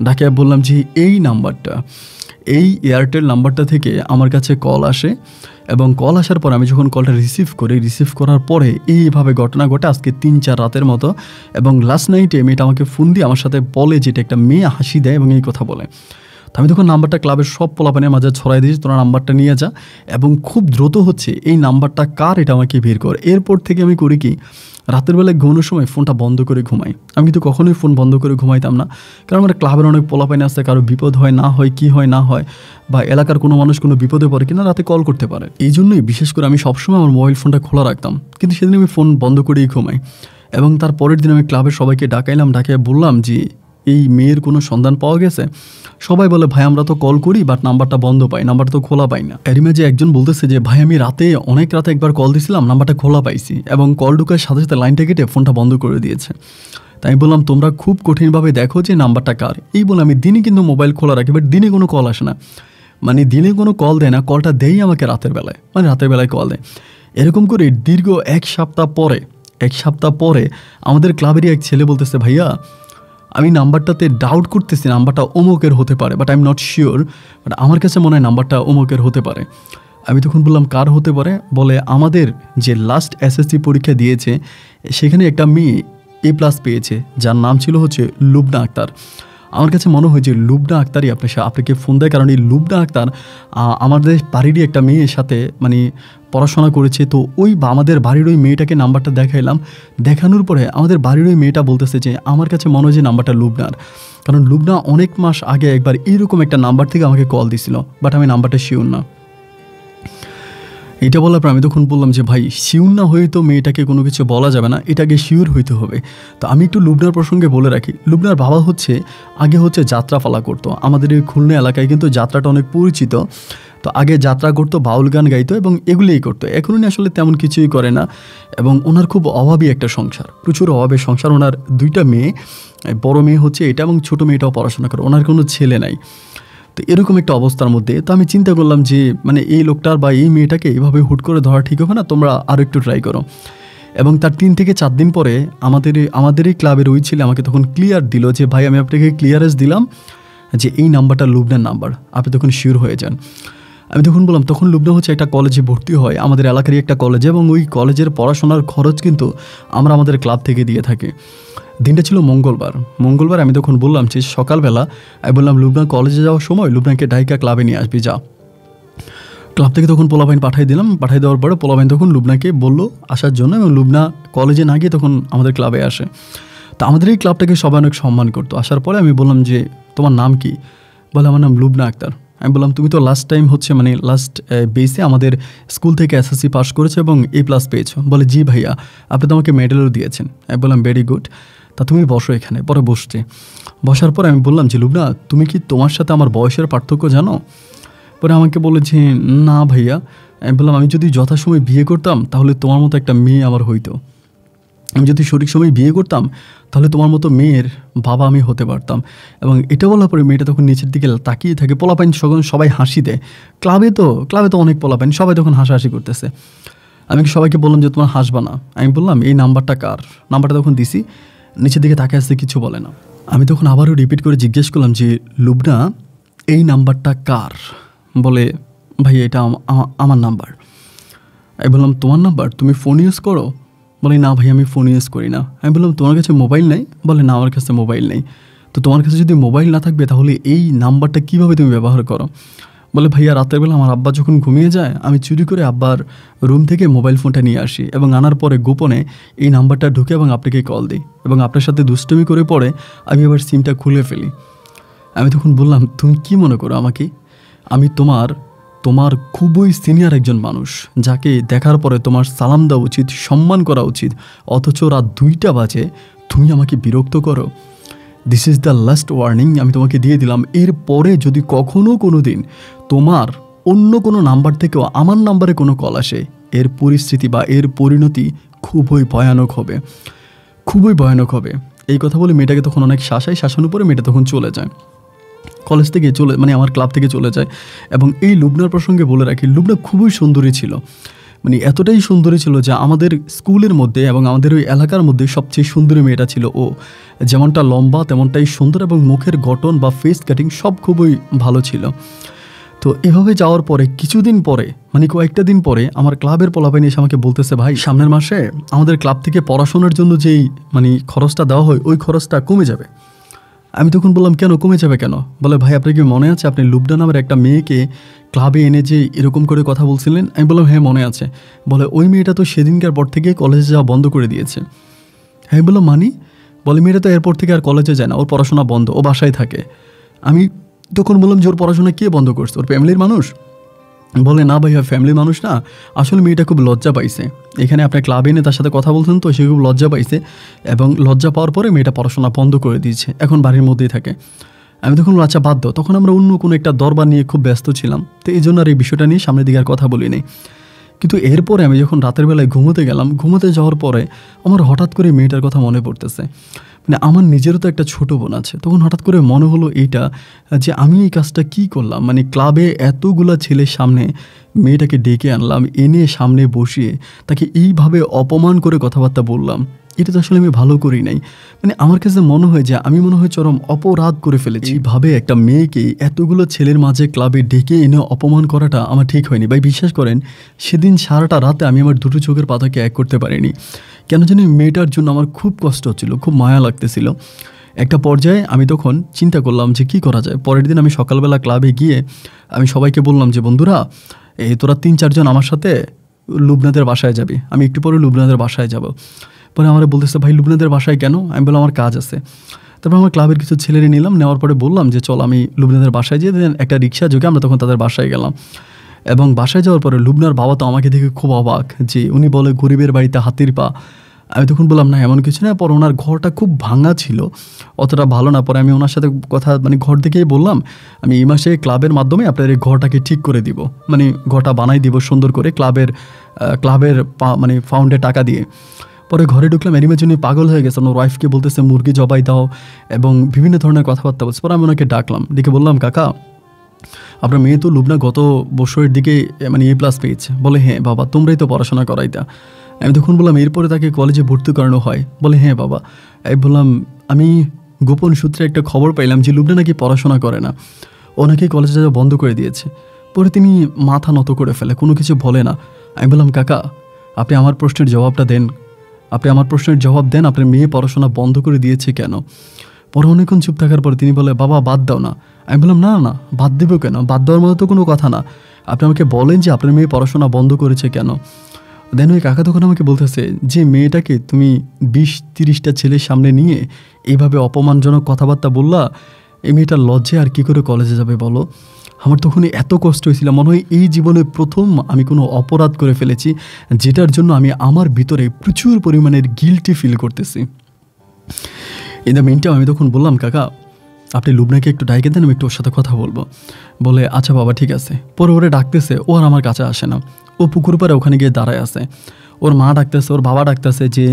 ডাকিয়ে বললাম যে এই নাম্বারটা, এই এয়ারটেল নাম্বারটা থেকে আমার কাছে কল আসে এবং কল আসার পর আমি যখন কলটা রিসিভ করি, রিসিভ করার পরে এইভাবে ঘটনা ঘটে আজকে 3-4 রাতের মতো। এবং লাস্ট নাইটে মেয়েটা আমাকে ফোন দিয়ে আমার সাথে বলে যেটা একটা মেয়ে হাসি দেয় এবং এই কথা বলে। তো আমি তখন নাম্বারটা ক্লাবের সব পোলাপানের মাঝে ছড়াই দিয়েছি, তোরা নাম্বারটা নিয়ে যা এবং খুব দ্রুত হচ্ছে এই নাম্বারটা কার এটা আমাকে বের কর। এরপর থেকে আমি করি কি, রাতের বেলায় ঘুমানোর সময় ফোনটা বন্ধ করে ঘুমাই। আমি কিন্তু কখনোই ফোন বন্ধ করে ঘুমাইতাম না, কারণ আমার ক্লাবের অনেক পোলাপাইন আসছে, কারো বিপদ হয় না হয়, কি হয় না হয়, বা এলাকার কোনো মানুষ কোনো বিপদে পড়ে কিনা রাতে কল করতে পারে। এই জন্যই বিশেষ করে আমি সবসময় আমার মোবাইল ফোনটা খোলা রাখতাম, কিন্তু সেদিন আমি ফোন বন্ধ করেই ঘুমাই। এবং তার পরের দিন আমি ক্লাবের সবাইকে ডাকাইলাম, ডাকিয়ে বললাম যে এই মেয়ের কোনো সন্ধান পাওয়া গেছে। সবাই বলে ভাই আমরা তো কল করি বাট নাম্বারটা বন্ধ পাই, নাম্বারটা তো খোলা পাই না। এরই মাঝে একজন বলতেছে যে ভাই আমি রাতে অনেক রাতে একবার কল দিয়েছিলাম, নাম্বারটা খোলা পাইছি এবং কল ঢুকার সাথে সাথে লাইনটা কেটে ফোনটা বন্ধ করে দিয়েছে। তাই আমি বললাম তোমরা খুব কঠিনভাবে দেখো যে নাম্বারটা কার। এই বলে আমি দিনে কিন্তু মোবাইল খোলা রাখি, বাট দিনে কোনো কল আসে না, মানে দিনে কোনো কল দেয় না, কলটা দেয় আমাকে রাতের বেলায়, মানে রাতের বেলায় কল দেয়। এরকম করে দীর্ঘ এক সপ্তাহ পরে আমাদের ক্লাবেরই এক ছেলে বলতেছে ভাইয়া আমি নাম্বারটাতে ডাউট করতেছি, নাম্বারটা অমুকের হতে পারে, but I am not sure, but আমার কাছে মনে হয় নাম্বারটা অমুকের হতে পারে। আমি তখন বললাম কার হতে পারে, বলে আমাদের যে লাস্ট এসএসসি পরীক্ষা দিয়েছে সেখানে একটা মেয়ে A+ পেয়েছে, যার নাম ছিল হচ্ছে লুবনা আক্তার। আমার কাছে মনে হয় যে লুবনা আক্তারই আপনাকে ফোন দেয়, কারণ এই লুবনা আক্তার আমাদের বাড়িরই একটা মেয়ের সাথে মানে পড়াশোনা করেছে। তো ওই আমাদের বাড়ির ওই মেয়েটাকে নাম্বারটা দেখাইলাম, দেখানোর পরে আমাদের বাড়ির ওই মেয়েটা বলতেছে যে আমার কাছে মনে হয় যে নাম্বারটা লুবনার, কারণ লুবনা অনেক মাস আগে একবার এইরকম একটা নাম্বার থেকে আমাকে কল দিছিল, বাট আমি নাম্বারটা শিওর না। এটা বলার পর আমি তখন বললাম যে ভাই শিওর না হয়ে তো মেয়েটাকে কোনো কিছু বলা যাবে না, এটাকে শিওর হইতে হবে। তো আমি একটু লুবনার প্রসঙ্গে বলে রাখি, লুবনার বাবা আগে যাত্রাপালা করতো। আমাদের এই খুলনা এলাকায় কিন্তু যাত্রাটা অনেক পরিচিত। তো আগে যাত্রা করতো, বাউল গান গাইতো এবং এগুলোই করতো। এখন উনি আসলে তেমন কিছুই করে না এবং ওনার খুব অভাবী একটা সংসার, প্রচুর অভাবের সংসার। ওনার 2টা মেয়ে, বড় মেয়ে হচ্ছে এটা এবং ছোটো মেয়েটাও পড়াশোনা করে, ওনার কোনো ছেলে নাই। তো এরকম একটা অবস্থার মধ্যে তো আমি চিন্তা করলাম যে মানে এই লোকটার বা এই মেয়েটাকে এইভাবে হুট করে ধরা ঠিক হবে না, তোমরা আরও একটু ট্রাই করো। এবং তার 3 থেকে 4 দিন পরে আমাদেরই ক্লাবের ওই ছেলে আমাকে তখন ক্লিয়ার দিল যে ভাই আমি আপনাকে ক্লিয়ারেন্স দিলাম যে এই নাম্বারটা লুবনার নাম্বার, আপনি তখন শিওর হয়ে যান। আমি তখন বললাম, তখন লুবনা একটা কলেজে ভর্তি হয়, আমাদের এলাকারই একটা কলেজে, এবং ওই কলেজের পড়াশোনার খরচ কিন্তু আমরা আমাদের ক্লাব থেকে দিয়ে থাকি। দিনটা ছিল মঙ্গলবার। আমি তখন বললাম যে সকালবেলা আমি বললাম লুবনা কলেজে যাওয়ার সময় লুবনাকে ডাইকা ক্লাবে নিয়ে আসবি যা। ক্লাব থেকে তখন পোলাপাইন পাঠিয়ে দেওয়ার পরে পোলাপাইন তখন লুবনাকে বললো আসার জন্য, এবং লুবনা কলেজে না গিয়ে তখন আমাদের ক্লাবে আসে। তো আমাদের এই ক্লাবটাকে সবাই অনেক সম্মান করতো। আসার পরে আমি বললাম যে তোমার নাম কি, বলে আমার নাম লুবনা আক্তার। আমি বললাম তুমি তো লাস্ট বেসে আমাদের স্কুল থেকে এসএসসি পাস করেছো এবং A+ পেয়েছো। বলে জি ভাইয়া, আপনি তো আমাকে মেডেলও দিয়েছেন। আমি বললাম ভেরি গুড। তা তুমি বসো এখানে। পরে বসার পরে আমি বললাম যে লুবনা, তুমি কি তোমার সাথে আমার বয়সের পার্থক্য জানো? পরে আমাকে বলে যে না ভাইয়া। আমি বললাম আমি যদি যথাসময়ে বিয়ে করতাম তাহলে তোমার মতো একটা মেয়ে আমার হইতো। আমি যদি সঠিক সময় বিয়ে করতাম তাহলে তোমার মতো মেয়ের বাবা আমি হতে পারতাম। এবং এটা বলার পরে মেয়েটা তখন নিচের দিকে তাকিয়ে থাকে। পোলাপাইন সবাই হাসি দেয়। ক্লাবে তো অনেক পোলাপাইন, সবাই তখন হাসাহাসি করতেছে। আমি সবাইকে বললাম যে তোমার হাসবা না। আমি বললাম এই নাম্বারটা কার? নাম্বারটা তখন দিছি, নিচের দিকে তাকিয়ে আসতে কিছু বলে না। আমি তখন আবারও রিপিট করে জিজ্ঞেস করলাম যে লুবনা, এই নাম্বারটা কার? বলে ভাই এটা আমার নাম্বার। আমি বললাম তোমার নাম্বার? তুমি ফোন ইউজ করো? বলে না ভাই আমি ফোন ইউজ করি না। আমি বললাম তোমার কাছে মোবাইল নেই? বলে না আমার কাছে মোবাইল নেই। তো তোমার কাছে যদি মোবাইল না থাকবে তাহলে এই নাম্বারটা কীভাবে তুমি ব্যবহার করো? বলে ভাইয়া রাতের বেলা আমার আব্বা যখন ঘুমিয়ে যায় আমি চুরি করে আব্বার রুম থেকে মোবাইল ফোনটা নিয়ে আসি এবং আনার পরে গোপনে এই নাম্বারটা ঢুকে এবং আপনাকে কল দিই এবং আপনার সাথে দুষ্টুমি করে পরে আমি আবার সিমটা খুলে ফেলি। আমি তখন বললাম তুমি কি মনে করো আমাকে? আমি তোমার খুবই সিনিয়র একজন মানুষ, যাকে দেখার পরে তোমার সালাম দেওয়া উচিত, সম্মান করা উচিত, অথচ রাত 2টা বাজে তুমি আমাকে বিরক্ত করো। This is the last warning, আমি তোমাকে দিয়ে দিলাম। এরপরে যদি কোনো দিন তোমার অন্য কোনো নাম্বার থেকেও আমার নাম্বারে কোনো কল আসে, এর পরিস্থিতি বা এর পরিণতি খুবই ভয়ানক হবে। এই কথা বলে মেয়েটাকে তখন অনেক শাসানোর পরে মেয়েটা তখন চলে যায়। কলেজ থেকে আমার ক্লাব থেকে চলে যায়। এবং এই লুবনার প্রসঙ্গে বলে রাখি, লুবনা খুবই সুন্দরী ছিল। এতটাই সুন্দরী ছিল যে আমাদের স্কুলের মধ্যে এবং আমাদের ওই এলাকার মধ্যে সবচেয়ে সুন্দরী মেয়েটা ছিল ও। যেমনটা লম্বা তেমনটাই সুন্দর এবং মুখের গঠন বা ফেস কাটিং সব খুবই ভালো ছিল। তো এভাবে যাওয়ার পরে কিছুদিন পরে কয়েকটা দিন পরে আমার ক্লাবের পোলাপাইন এসে আমাকে বলতেছে ভাই সামনের মাসে আমাদের ক্লাব থেকে পড়াশোনার জন্য যেই খরচটা দেওয়া হয় ওই খরচটা কমে যাবে। আমি তখন বললাম কেন কমে যাবে কেন? বলে ভাই আপনার কি মনে আছে আপনি লুবনা নামের একটা মেয়েকে ক্লাবে এনে যে এরকম করে কথা বলছিলেন? আমি বললাম হ্যাঁ মনে আছে। বলে ওই মেয়েটা তো সেদিনকার পর থেকে কলেজে যাওয়া বন্ধ করে দিয়েছে। হ্যাঁ বললাম বলে মেয়েটা তো এরপর থেকে আর কলেজে যায় না, ওর পড়াশোনা বন্ধ, ও বাসায় থাকে। আমি তখন বললাম যে ওর পড়াশোনা কে বন্ধ করছে? ওর ফ্যামিলির মানুষ? বলে না ভাইয়া ফ্যামিলির মানুষ না, আসলে মেয়েটা খুব লজ্জা পাইছে। এখানে আপনার ক্লাবে এনে তার সাথে কথা বলছেন তো সে খুব লজ্জা পাইছে এবং লজ্জা পাওয়ার পরে মেয়েটা পড়াশোনা বন্ধ করে দিয়েছে, এখন বাড়ির মধ্যেই থাকে। আমি তখন আচ্ছা বাধ্য, তখন আমরা অন্য কোনো একটা দরবার নিয়ে খুব ব্যস্ত ছিলাম, তো এই জন্য আর এই বিষয়টা নিয়ে সামনের দিকে আর কথা বলিনি। কিন্তু এরপরে আমি যখন রাতের বেলায় ঘুমোতে গেলাম, ঘুমোতে যাওয়ার পরে আমার হঠাৎ করে মেয়েটার কথা মনে পড়তেছে। আমার নিজেরও তো একটা ছোটো বোন আছে। তখন হঠাৎ করে মনে হলো এইটা যে আমি এই কাজটা কি করলাম, ক্লাবে এতগুলা ছেলের সামনে মেয়েটাকে ডেকে আনলাম, এনে সামনে বসিয়ে তাকে এইভাবে অপমান করে কথাবার্তা বললাম। এটা তো আসলে আমি ভালো করি নাই। আমার কাছে মনে হয় যে আমি চরম অপরাধ করে ফেলেছি। এইভাবে একটা মেয়েকে এতগুলো ছেলের মাঝে ক্লাবে ডেকে এনে অপমান করাটা আমার ঠিক হয়নি। ভাই বিশ্বাস করেন সেদিন সারাটা রাতে আমি আমার দুটো চোখের পাতাকে এক করতে পারিনি। কেন জানি মেয়েটার জন্য আমার খুব কষ্ট হচ্ছিল, খুব মায়া লাগতেছিল। একটা পর্যায়ে আমি তখন চিন্তা করলাম যে কী করা যায়। পরের দিন আমি সকালবেলা ক্লাবে গিয়ে আমি সবাইকে বললাম যে বন্ধুরা তোরা 3-4 জন আমার সাথে লুবনাদের বাসায় যাবি, আমি একটু পরে লুবনাদের বাসায় যাব। পরে আমার বলতেছে ভাই লুবনাদের বাসায় কেন? আমি বললাম আমার কাজ আছে। তারপর আমার ক্লাবের কিছু ছেলেরে নিলাম, নেওয়ার পরে বললাম যে চল আমি লুবনাদের বাসায় যেয়ে একটা রিক্সা যোগে আমরা তখন তাদের বাসায় গেলাম। এবং বাসায় যাওয়ার পরে লুবনার বাবা তো আমাকে দেখে খুব অবাক, যে উনি বলে গরিবের বাড়িতে হাতির পা। আমি তখন বললাম না এমন কিছু না। পরে ওনার ঘরটা খুব ভাঙা ছিল, অতটা ভালো না। পরে আমি ওনার সাথে কথা ঘর দেখেই বললাম আমি এই মাসে ক্লাবের মাধ্যমে আপনার এই ঘরটাকে ঠিক করে দিব, ঘরটা বানাই দিব সুন্দর করে ক্লাবের ফাউন্ডে টাকা দিয়ে। পরে ঘরে ঢুকলাম, এরিমের জন্য পাগল হয়ে গেছে। ওর ওয়াইফকে বলতেছে মুরগি জবাই দাও এবং বিভিন্ন ধরনের কথাবার্তা বলছে। পরে আমি ওনাকে ডাকলাম, ডেকে বললাম কাকা আপনার মেয়ে তো লুবনা গত বছরের দিকে A+ পেয়েছে। বলে হ্যাঁ বাবা তোমরাই তো পড়াশোনা করাইতা। আমি তখন বললাম এরপরে তাকে কলেজে ভর্তি করানো হয়? বলে হ্যাঁ বাবা। আমি বললাম আমি গোপন সূত্রে একটা খবর পাইলাম যে লুবনা নাকি পড়াশোনা করে না, ও নাকি কলেজে যাওয়া বন্ধ করে দিয়েছে। পরে তিনি মাথা নত করে ফেলে, কোনো কিছু বলে না। আমি বললাম কাকা আপনি আমার প্রশ্নের জবাবটা দেন, আপনার মেয়ে পড়াশোনা বন্ধ করে দিয়েছে কেন? পরে অনেকক্ষণ চুপ থাকার পর তিনি বলে বাবা বাদ দাও না। আমি বললাম না না বাদ দেবো কেন, বাদ দেওয়ার মতো তো কোনো কথা না, আপনি আমাকে বলেন যে আপনার মেয়ে পড়াশোনা বন্ধ করেছে কেন। দেন ওই কাকা তখন আমাকে বলতেছে যে মেয়েটাকে তুমি 20-30টা ছেলের সামনে নিয়ে এইভাবে অপমানজনক কথাবার্তা বললা, এই মেয়েটার লজ্জায় আর কী করে কলেজে যাবে বলো। আমার তখন এত কষ্ট হয়েছিল, মনে হয় এই জীবনে প্রথম আমি কোনো অপরাধ করে ফেলেছি যেটার জন্য আমি আমার ভিতরে প্রচুর পরিমাণের গিল্টি ফিল করতেছি। ইন দ্য মিন টাইম আমি তখন বললাম, কাকা আপনি লুবনাকে একটু ডাইকে দেন, আমি একটু ওর সাথে কথা বলবো। বলে আচ্ছা বাবা ঠিক আছে। পরে ওরে ডাকতেছে, ও আর আমার কাছে আসে না, ও পুকুর পাড়ে ওখানে গিয়ে দাঁড়ায় আছে। ওর মা ডাকতেছে, ওর বাবা ডাকতেছে যে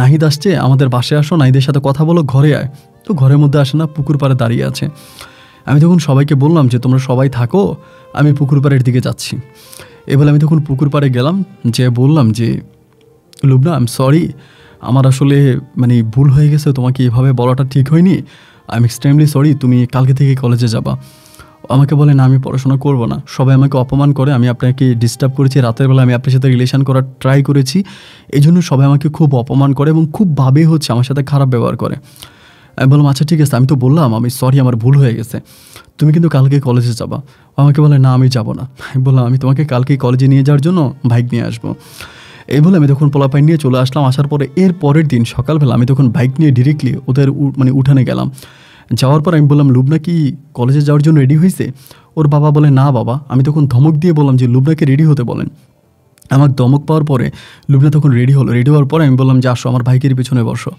নাহিদ আসছে, আমাদের বাসায় আসো, নাহিদের সাথে কথা বলো, ঘরে আয়। তো ঘরের মধ্যে আসে না, পুকুর পাড়ে দাঁড়িয়ে আছে। আমি তখন সবাইকে বললাম যে তোমরা সবাই থাকো, আমি পুকুর পাড়ের দিকে যাচ্ছি। এবার আমি তখন পুকুর পাড়ে গেলাম, যে বললাম যে লুবনা আই এম সরি, আমার আসলে মানে ভুল হয়ে গেছে, তোমাকে এভাবে বলাটা ঠিক হয়নি, আই এম এক্সট্রিমলি সরি, তুমি কালকে থেকে কলেজে যাবা। আমাকে বলে না আমি পড়াশোনা করব না, সবাই আমাকে অপমান করে, আমি আপনাকে ডিস্টার্ব করেছি, রাতের বেলা আমি আপনার সাথে রিলেশন করার ট্রাই করেছি, এই জন্য সবাই আমাকে খুব অপমান করে এবং খুব ভাবে হচ্ছে আমার সাথে খারাপ ব্যবহার করে। আমি বললাম আচ্ছা ঠিক আছে, আমি তো বললাম আমি সরি, আমার ভুল হয়ে গেছে, তুমি কিন্তু কালকে কলেজে যাবা। আমাকে বলে না আমি যাব না। আমি বললাম আমি তোমাকে কালকে কলেজে নিয়ে যাওয়ার জন্য বাইক নিয়ে আসবো। এই বলে আমি তখন পোলাপাইন নিয়ে চলে আসলাম। আসার পরে এর পরের দিন সকালবেলা আমি তখন বাইক নিয়ে ডিরেক্টলি ওদের মানে উঠানে গেলাম। যাওয়ার পর আমি বললাম লুবনা কি কলেজে যাওয়ার জন্য রেডি হয়েছে? ওর বাবা বলে না বাবা। আমি তখন ধমক দিয়ে বললাম যে লুবনাকে রেডি হতে বলেন। আমার ধমক পাওয়ার পরে লুবনা তখন রেডি হলো। রেডি হওয়ার পরে আমি বললাম যে আসো আমার বাইকের পিছনে বসো,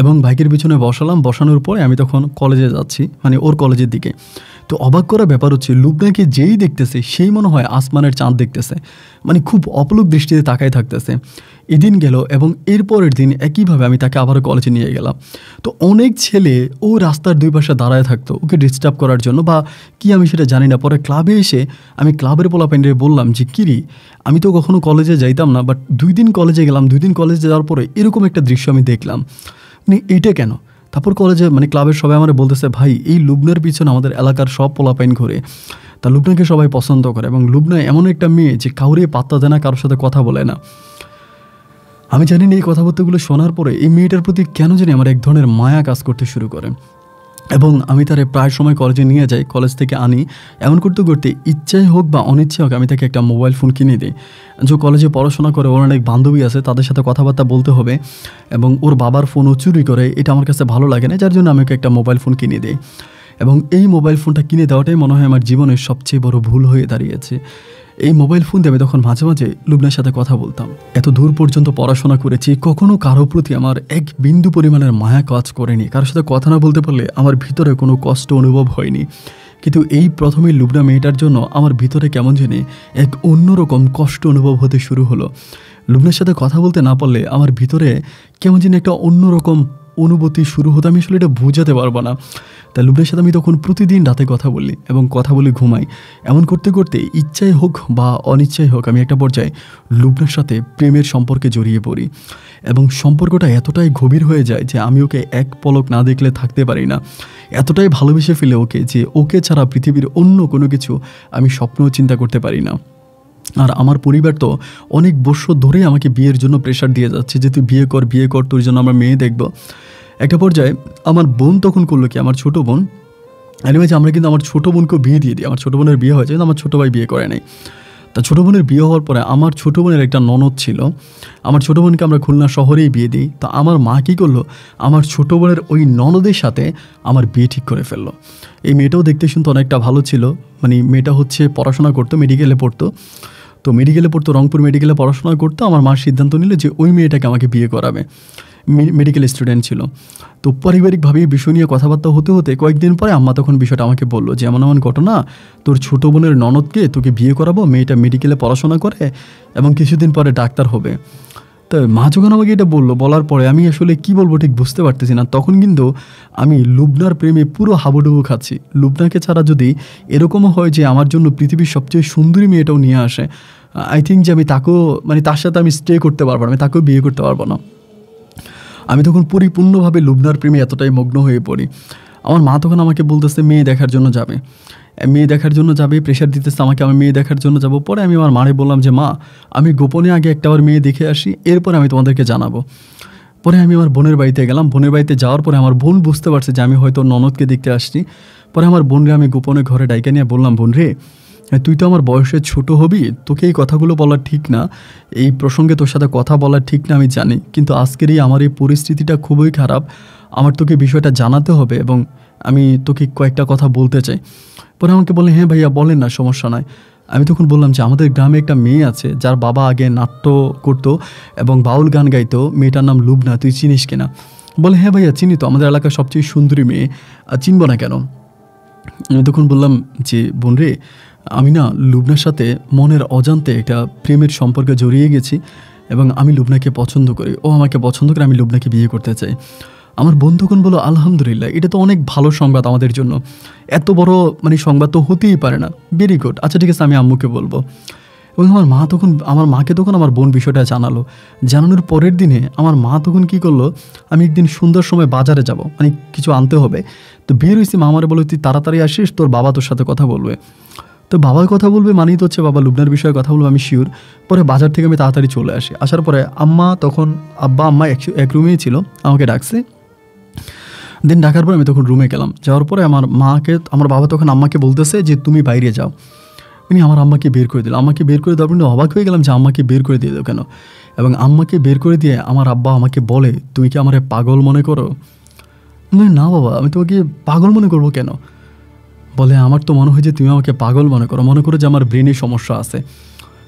এবং বাইকের পিছনে বসালাম। বসানোর পরে আমি তখন কলেজে যাচ্ছি, মানে ওর কলেজের দিকে। তো অবাক করা ব্যাপার হচ্ছে লুবনাকে যেই দেখতেছে সেই মনে হয় আসমানের চাঁদ দেখতেছে, মানে খুব অপলক দৃষ্টিতে তাকায় থাকতেছে। এদিন গেল এবং এরপরের দিন একইভাবে আমি তাকে আবারও কলেজে নিয়ে গেলাম। তো অনেক ছেলে ও রাস্তার দুই পাশে দাঁড়ায় থাকতো ওকে ডিস্টার্ব করার জন্য, বা কি আমি সেটা জানি না। পরে ক্লাবে এসে আমি ক্লাবের পোলাপাইনরে বললাম যে কিরি আমি তো কখনো কলেজে যাইতাম না, বাট 2 দিন কলেজে গেলাম, 2 দিন কলেজে যাওয়ার পরে এরকম একটা দৃশ্য আমি দেখলাম, মানে এইটা কেন? তারপর কলেজে মানে ক্লাবের সবাই আমার বলতেছে ভাই এই লুবনার পিছনে আমাদের এলাকার সব পোলাপাইন ঘুরে, তা লুবনাকে সবাই পছন্দ করে, এবং লুবনা এমন একটা মেয়ে যে কাউরে পাত্তা দেয় না, কারোর সাথে কথা বলে না। আমি জানি না এই কথাবার্তাগুলো শোনার পরে এই মেয়েটার প্রতি কেন জানি আমার এক ধরনের মায়া কাজ করতে শুরু করে, এবং আমি তারে প্রায় সময় কলেজে নিয়ে যাই, কলেজ থেকে আনি। এমন করতে করতে ইচ্ছাই হোক বা অনিচ্ছাই হোক আমি তাকে একটা মোবাইল ফোন কিনে দিই। যে কলেজে পড়াশোনা করে, ওর অনেক বান্ধবী আছে, তাদের সাথে কথাবার্তা বলতে হবে, এবং ওর বাবার ফোনও চুরি করে, এটা আমার কাছে ভালো লাগে না, যার জন্য আমি ওকে একটা মোবাইল ফোন কিনে দিই। এবং এই মোবাইল ফোনটা কিনে দেওয়াটাই মনে হয় আমার জীবনের সবচেয়ে বড় ভুল হয়ে দাঁড়িয়েছে। এই মোবাইল ফোন দিয়ে আমি তখন মাঝে মাঝে লুবনার সাথে কথা বলতাম। এত দূর পর্যন্ত পড়াশোনা করেছি, কখনো কারো প্রতি আমার এক বিন্দু পরিমাণের মায়া কাজ করেনি, কারোর সাথে কথা না বলতে পারলে আমার ভিতরে কোনো কষ্ট অনুভব হয়নি। কিন্তু এই প্রথমেই লুবনা মেয়েটার জন্য আমার ভিতরে কেমন জানি এক অন্যরকম কষ্ট অনুভব হতে শুরু হলো। লুবনার সাথে কথা বলতে না পারলে আমার ভিতরে কেমন জানি একটা অন্যরকম অনুভূতি শুরু হতো, আমি আসলে এটা বোঝাতে পারবো না। তাই লুবনার সাথে আমি তখন প্রতিদিন রাতে কথা বলি এবং কথা বলে ঘুমাই। এমন করতে করতে ইচ্ছাই হোক বা অনিচ্ছাই হোক আমি একটা পর্যায়ে লুবনার সাথে প্রেমের সম্পর্কে জড়িয়ে পড়ি, এবং সম্পর্কটা এতটাই গভীর হয়ে যায় যে আমি ওকে এক পলক না দেখলে থাকতে পারি না। এতটাই ভালোবেসে ফেলে ওকে যে ওকে ছাড়া পৃথিবীর অন্য কোনো কিছু আমি স্বপ্নও চিন্তা করতে পারি না। আর আমার পরিবার তো অনেক বছর ধরেই আমাকে বিয়ের জন্য প্রেশার দিয়ে যাচ্ছে যে তুই বিয়ে কর, তোর জন্য আমরা মেয়ে দেখব। একটা পর্যায়ে আমার বোন তখন করলো কি, আমার ছোটো বোন, এনিওয়েজ আমরা কিন্তু আমার ছোটো বোনকেও বিয়ে দিয়ে দিই। আমার ছোটো বোনের বিয়ে হয়েছে, কিন্তু আমার ছোটো ভাই বিয়ে করে নাই। তা ছোটো বোনের বিয়ে হওয়ার পরে আমার ছোটো বোনের একটা ননদ ছিল, আমার ছোটো বোনকে আমরা খুলনা শহরেই বিয়ে দিই। তা আমার মা কী করলো, আমার ছোটো বোনের ওই ননদের সাথে আমার বিয়ে ঠিক করে ফেললো। এই মেয়েটাও দেখতে শুনতে অনেকটা ভালো ছিল, মানে মেয়েটা হচ্ছে পড়াশোনা করতো, মেডিকেলে পড়তো। তো মেডিকেলে পড়তো, রংপুর মেডিকেলে পড়াশোনা করতো। আমার মার সিদ্ধান্ত নিল যে ওই মেয়েটাকে আমাকে বিয়ে করাবে, মেডিকেল স্টুডেন্ট ছিল। তো পারিবারিকভাবে এই বিষয় নিয়ে কথাবার্তা হতে হতে কয়েকদিন পরে আম্মা তখন বিষয়টা আমাকে বললো যে এমন এমন ঘটনা, তোর ছোটো বোনের ননদকে তোকে বিয়ে করাবো, মেয়েটা মেডিকেলে পড়াশোনা করে এবং কিছুদিন পরে ডাক্তার হবে। তো মা যখন আমাকে এটা বলার পরে আমি আসলে কি বলবো ঠিক বুঝতে পারতেছি না। তখন কিন্তু আমি লুবনার প্রেমে পুরো হাবুডুবু খাচ্ছি। লুবনাকে ছাড়া যদি এরকমও হয় যে আমার জন্য পৃথিবীর সবচেয়ে সুন্দরী মেয়েটাও নিয়ে আসে, আই থিঙ্ক যে আমি তাকেও, মানে তার সাথে আমি স্টে করতে পারবো না, আমি তাকেও বিয়ে করতে পারবো না। আমি তখন পরিপূর্ণভাবে লুবনার প্রেমে এতটাই মগ্ন হয়ে পড়ি। আমার মা তখন আমাকে বলতেছে মেয়ে দেখার জন্য যাবে, প্রেশার দিতেছে আমাকে, আমি মেয়ে দেখার জন্য যাব। পরে আমি আমার মারে বললাম যে মা আমি গোপনে আগে একটাবার মেয়ে দেখে আসি, এরপরে আমি তোমাদেরকে জানাবো। পরে আমি আমার বোনের বাড়িতে গেলাম। বোনের বাড়িতে যাওয়ার পরে আমার বোন বুঝতে পারছে যে আমি হয়তো ননদকে দেখতে আসছি। পরে আমার বোনরে আমি গোপনে ঘরে ডাইকা নিয়ে বললাম, বোন রে তুই তো আমার বয়সে ছোট হবি, তোকে এই কথাগুলো বলা ঠিক না, এই প্রসঙ্গে তোর সাথে কথা বলা ঠিক না আমি জানি, কিন্তু আজকের আমার এই পরিস্থিতিটা খুবই খারাপ, আমার তোকে বিষয়টা জানাতে হবে এবং আমি তোকে কয়েকটা কথা বলতে চাই। পরে আমাকে বললেন হ্যাঁ ভাইয়া বলেন না, সমস্যা নয়। আমি তখন বললাম যে আমাদের গ্রামে একটা মেয়ে আছে যার বাবা আগে নাট্য করতো এবং বাউল গান গাইতো, মেয়েটার নাম লুবনা, তুই চিনিস কিনা? বলে হ্যাঁ ভাইয়া চিনি তো, আমাদের এলাকার সবচেয়ে সুন্দরী মেয়ে, চিনব না কেন। আমি তখন বললাম যে বোন রে, আমি না লুবনার সাথে মনের অজান্তে একটা প্রেমের সম্পর্কে জড়িয়ে গেছি এবং আমি লুবনাকে পছন্দ করি, ও আমাকে পছন্দ করে, আমি লুবনাকে বিয়ে করতে চাই। আমার বন্ধু তখন বলো আলহামদুলিল্লাহ, এটা তো অনেক ভালো সংবাদ আমাদের জন্য, এত বড় মানে সংবাদ তো হতেই পারে না, ভেরি গুড, আচ্ছা ঠিক আছে আমি আম্মুকে বলবো। এবং আমার মাকে তখন আমার বোন বিষয়টা জানালো। জানানোর পরের দিনে আমার মা তখন কী করলো, আমি একদিন সুন্দর সময় বাজারে যাব, মানে কিছু আনতে হবে, তো বের হয়েছি, মা আমারে বলে তুই তাড়াতাড়ি আসিস, তোর বাবা তোর সাথে কথা বলবে। তো বাবার কথা বলবে মানেই তো হচ্ছে বাবা লুবনার বিষয়ে কথা বলবো, আমি শিওর। পরে বাজার থেকে আমি তাড়াতাড়ি চলে আসি, আসার পরে আব্বা আম্মা এক রুমেই ছিল, আমাকে ডাকছে। দেন ডাকার পরে আমি তখন রুমে গেলাম, যাওয়ার পরে আমার বাবা তখন আম্মাকে বলতেছে যে তুমি বাইরে যাও। উনি আমার আম্মাকে বের করে দিল, আম্মাকে বের করে দেওয়ার পর অবাক হয়ে গেলাম যে আম্মাকে বের করে দিয়ে কেন। এবং আম্মাকে বের করে দিয়ে আমার আব্বা আমাকে বলে তুমি কি আমারে পাগল মনে করো? না বাবা, আমি তোমাকে পাগল মনে করবো কেন? বলে আমার তো মনে হয় যে তুমি আমাকে পাগল মনে করো যে আমার ব্রেনে সমস্যা আছে।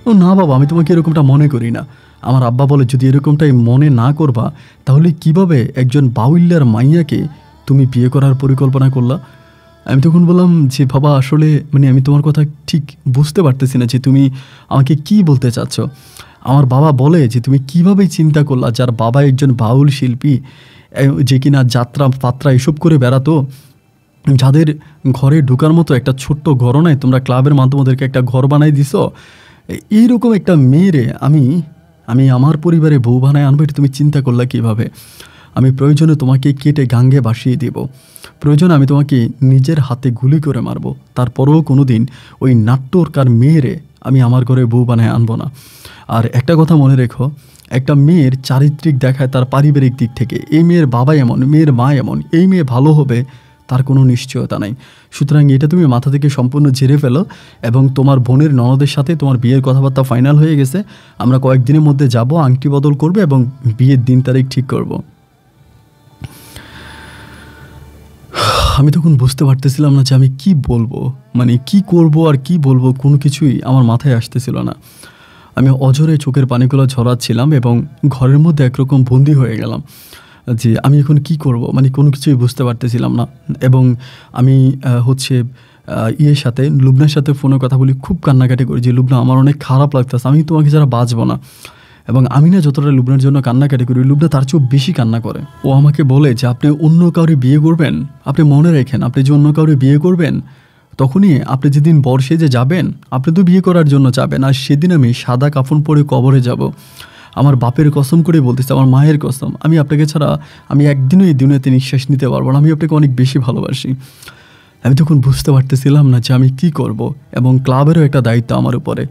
ও না বাবা, আমি তোমাকে এরকমটা মনে করি না। আমার আব্বা বলে যদি এরকমটাই মনে না করবা তাহলে কিভাবে একজন বাউল্যার মাইয়াকে তুমি বিয়ে করার পরিকল্পনা করলা? আমি তখন বললাম যে বাবা আসলে মানে আমি তোমার কথা ঠিক বুঝতে পারতেছি না যে তুমি আমাকে কি বলতে চাচ্ছ। আমার বাবা বলে যে তুমি কিভাবে চিন্তা করলা, যার বাবা একজন বাউল শিল্পী, যে কিনা যাত্রা পাত্রা এসব করে বেড়াতো, যাদের ঘরে ঢোকার মতো একটা ছোট্ট ঘর নাই, তোমরা ক্লাবের মাধ্যমে ওদেরকে একটা ঘর বানাই দিছো, এইরকম একটা মেয়েরে আমি আমার পরিবারে বউ বানায় আনবো, এটা তুমি চিন্তা করলা কীভাবে? আমি প্রয়োজনে তোমাকে কেটে গাঙ্গে ভাসিয়ে দেব, প্রয়োজনে আমি তোমাকে নিজের হাতে গুলি করে মারব, তারপরেও কোনো দিন ওই নাট্যকার মেয়েরে আমি আমার ঘরে বউ বানায় আনবো না। আর একটা কথা মনে রেখো, একটা মেয়ের চারিত্রিক দেখায় তার পারিবারিক দিক থেকে, এই মেয়ের বাবা এমন, মেয়ের মা এমন, এই মেয়ে ভালো হবে তার কোনো নিশ্চয়তা নাই। সুতরাং এটা তুমি মাথা থেকে সম্পূর্ণ ঝেড়ে ফেলো। এবং তোমার বোনের ননদের সাথে তোমার বিয়ের কথাবার্তা ফাইনাল হয়ে গেছে, আমরা কয়েকদিনের মধ্যে যাব, আংটি বদল করবে এবং বিয়ের দিন তারিখ ঠিক করব। আমি তখন বুঝতে পারতেছিলাম না যে আমি কি বলবো, মানে কি করব আর কি বলবো, কোনো কিছুই আমার মাথায় আসতেছিল না। আমি অঝরে চোখের পানিগুলো ঝরাচ্ছিলাম এবং ঘরের মধ্যে একরকম বন্দি হয়ে গেলাম যে আমি এখন কি করব, মানে কোনো কিছুই বুঝতে পারতেছিলাম না। এবং আমি লুবনার সাথে ফোনে কথা বলি, খুব কান্নাকাটি করি যে লুবনা আমার অনেক খারাপ লাগতেছে, আমি তোমাকে ছাড়া বাঁচবো না। এবং আমি না যতটা লুবনার জন্য কান্নাকাটি করি, লুবনা তার চেয়েও বেশি কান্না করে। ও আমাকে বলে যে আপনি অন্য কাউরে বিয়ে করবেন, আপনি মনে রাখেন আপনি যে অন্য কাউরে বিয়ে করবেন তখনই আপনি যেদিন বর্ষে যে যাবেন, আপনি তো বিয়ে করার জন্য যাবেন, আর সেদিন আমি সাদা কাফন পরে কবরে যাব। আমার বাপের কসম করে বলতেছে, আমার মায়ের কসম, আমি আপনাকে ছাড়া আমি একদিনও এই দুনিয়াতে নিঃশ্বাস নিতে পারবো না, আমি আপনাকে অনেক বেশি ভালোবাসি। আমি তখন বুঝতে পারতেছিলাম না যে আমি কি করব, এবং ক্লাবেরও একটা দায়িত্ব আমার উপরে।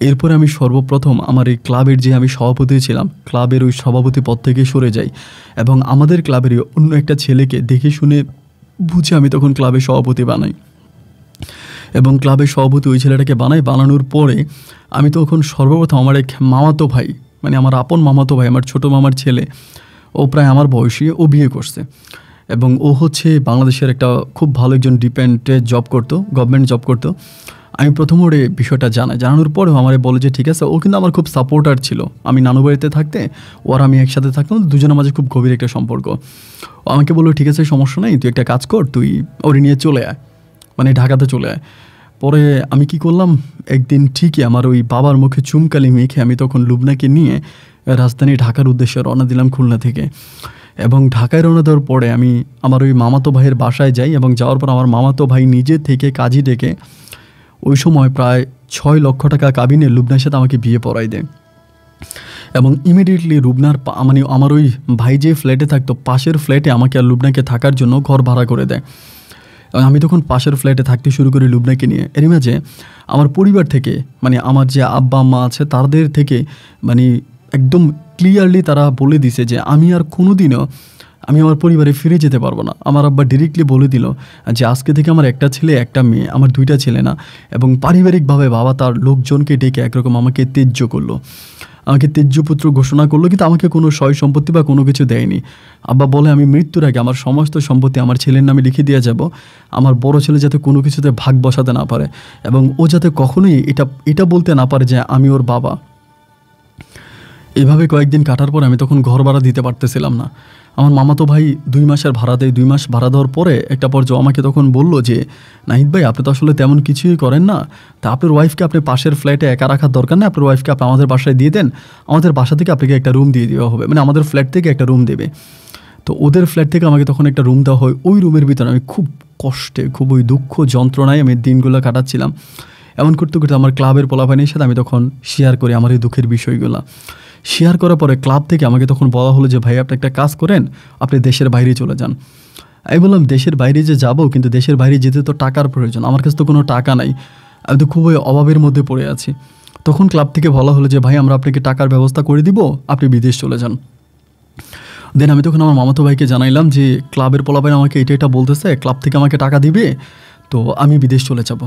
এরপরে আমি সর্বপ্রথম আমার এই ক্লাবের যে আমি সভাপতি ছিলাম, ক্লাবের ওই সভাপতি পদ থেকে সরে যাই এবং আমাদের ক্লাবেরই অন্য একটা ছেলেকে দেখে শুনে বুঝে আমি তখন ক্লাবের সভাপতি বানাই। এবং ক্লাবের সভাপতি ওই ছেলেটাকে বানানোর পরে আমি তখন সর্বপ্রথম আমার এক মামাতো ভাই, মানে আমার আপন মামাতো ভাই, আমার ছোটো মামার ছেলে, ও প্রায় আমার বয়সী, ও বিয়ে করছে এবং ও বাংলাদেশের একটা খুব ভালো একজন ডিপেন্ডে জব করতো, গভর্নমেন্ট জব করতো। আমি প্রথম ওর বিষয়টা জানানোর পরেও আমার বলে যে ঠিক আছে, ও কিন্তু আমার খুব সাপোর্টার ছিল। আমি নানু বাড়িতে থাকতে ওর আমি একসাথে থাকতাম, দুজনের মাঝে খুব গভীর একটা সম্পর্ক। ও আমাকে বললো ঠিক আছে সমস্যা নেই, তুই একটা কাজ কর, তুই ওরে নিয়ে চলে আয়, মানে ঢাকাতে চলে আয়। পরে আমি কি করলাম, একদিন ঠিকই আমার ওই বাবার মুখে চুমকালি মেখে আমি তখন লুবনাকে নিয়ে রাজধানী ঢাকার উদ্দেশ্যে রওনা দিলাম খুলনা থেকে। এবং ঢাকায় রওনা দেওয়ার পরে আমি আমার ওই মামাতো ভাইয়ের বাসায় যাই এবং যাওয়ার পর আমার মামাতো ভাই নিজে থেকে কাজী ডেকে ওই সময় প্রায় 6 লক্ষ টাকা কাবিনে লুবনার সাথে আমাকে বিয়ে পড়াই দেয়। এবং ইমিডিয়েটলি মানে আমার ওই ভাই যে ফ্ল্যাটে থাকতো, পাশের ফ্ল্যাটে আমাকে আর লুবনাকে থাকার জন্য ঘর ভাড়া করে দেয়। এবং আমি তখন পাশের ফ্ল্যাটে থাকতে শুরু করি লুবনাকে নিয়ে। এর মাঝে আমার পরিবার থেকে, মানে আমার যে আব্বা আম্মা আছে তাদের থেকে মানে একদম ক্লিয়ারলি তারা বলে দিছে যে আমি আর কোনো দিনও আমি আমার পরিবারে ফিরে যেতে পারবো না। আমার আব্বা ডিরেক্টলি বলে দিল যে আজকে থেকে আমার একটা ছেলে একটা মেয়ে, আমার 2টা ছেলে না। এবং পারিবারিকভাবে বাবা তার লোকজনকে ডেকে একরকম আমাকে ত্যায্য করলো, আমাকে ত্যায্যপুত্র ঘোষণা করলো, কিন্তু আমাকে কোনো সয় সম্পত্তি বা কোনো কিছু দেয়নি। আব্বা বলে আমি মৃত্যুর আগে আমার সমস্ত সম্পত্তি আমার ছেলের নামে লিখে দিয়ে যাব, আমার বড় ছেলে যাতে কোনো কিছুতে ভাগ বসাতে না পারে এবং ও যাতে কখনোই এটা বলতে না পারে যে আমি ওর বাবা। এভাবে কয়েকদিন কাটার পর আমি তখন ঘর ভাড়া দিতে পারতেছিলাম না। আমার মামাতো ভাই 2 মাসের ভাড়া দেয়। 2 মাস ভাড়া দেওয়ার পরে একটা পর্যায়ে আমাকে তখন বলল যে, "নাহিদ ভাই, আপনি তো আসলে তেমন কিছুই করেন না। তা আপনার ওয়াইফকে আপনি পাশের ফ্ল্যাটে একা রাখার দরকার নেই। আপনার ওয়াইফকে আপনি আমাদের বাসায় দিয়ে দেন। আমাদের বাসা থেকে আপনাকে একটা রুম দিয়ে দেওয়া হবে। মানে আমাদের ফ্ল্যাট থেকে একটা রুম দেবে।" তো ওদের ফ্ল্যাট থেকে আমাকে তখন একটা রুম দেওয়া হয়। ওই রুমের ভিতরে আমি খুব কষ্টে, খুব ওই দুঃখ যন্ত্রণায় আমি দিনগুলো কাটাচ্ছিলাম। এমন করতে করতে আমার ক্লাবের পোলাপাইনের সাথে আমি তখন শেয়ার করি আমার এই দুঃখের বিষয়গুলো। শেয়ার করার পরে ক্লাব থেকে আমাকে তখন বলা হলো যে, "ভাই, আপনি একটা কাজ করেন, আপনি দেশের বাইরে চলে যান।" আমি বললাম, "দেশের বাইরে যে যাবো, কিন্তু দেশের বাইরে যেতে তো টাকার প্রয়োজন। আমার কাছে তো কোনো টাকা নাই। আমি তো খুবই অভাবের মধ্যে পড়ে আছি।" তখন ক্লাব থেকে বলা হলো যে, "ভাই, আমরা আপনাকে টাকার ব্যবস্থা করে দিব, আপনি বিদেশ চলে যান।" দেন আমি তখন আমার মামাতো ভাইকে জানাইলাম যে, ক্লাবের পোলাপাইন আমাকে এটা বলতেছে, ক্লাব থেকে আমাকে টাকা দিবে, তো আমি বিদেশ চলে যাব।